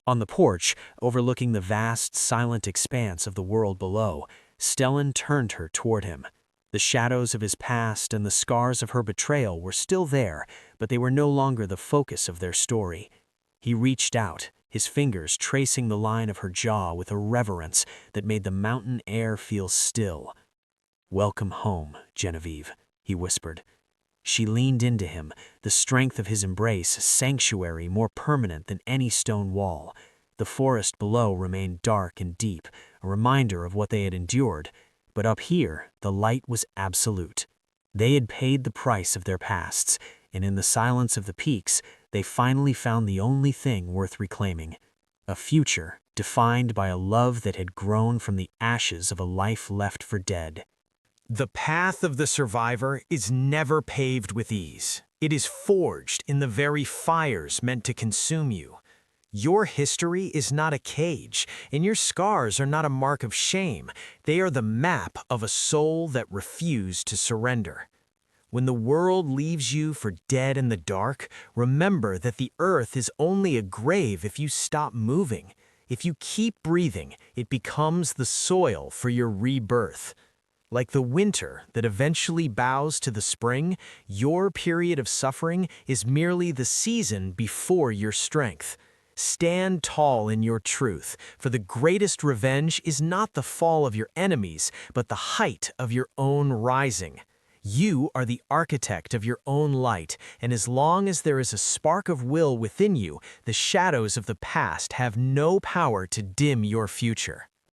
On the porch, overlooking the vast, silent expanse of the world below, Stellan turned her toward him. The shadows of his past and the scars of her betrayal were still there, but they were no longer the focus of their story. He reached out, his fingers tracing the line of her jaw with a reverence that made the mountain air feel still. "Welcome home, Genevieve," he whispered. She leaned into him, the strength of his embrace a sanctuary more permanent than any stone wall. The forest below remained dark and deep, a reminder of what they had endured, but up here the light was absolute. They had paid the price of their pasts, and in the silence of the peaks, they finally found the only thing worth reclaiming: a future defined by a love that had grown from the ashes of a life left for dead.
The path of the survivor is never paved with ease. It is forged in the very fires meant to consume you. Your history is not a cage, and your scars are not a mark of shame. They are the map of a soul that refused to surrender. When the world leaves you for dead in the dark, remember that the earth is only a grave if you stop moving. If you keep breathing, it becomes the soil for your rebirth. Like the winter that eventually bows to the spring, your period of suffering is merely the season before your strength. Stand tall in your truth, for the greatest revenge is not the fall of your enemies, but the height of your own rising. You are the architect of your own light, and as long as there is a spark of will within you, the shadows of the past have no power to dim your future.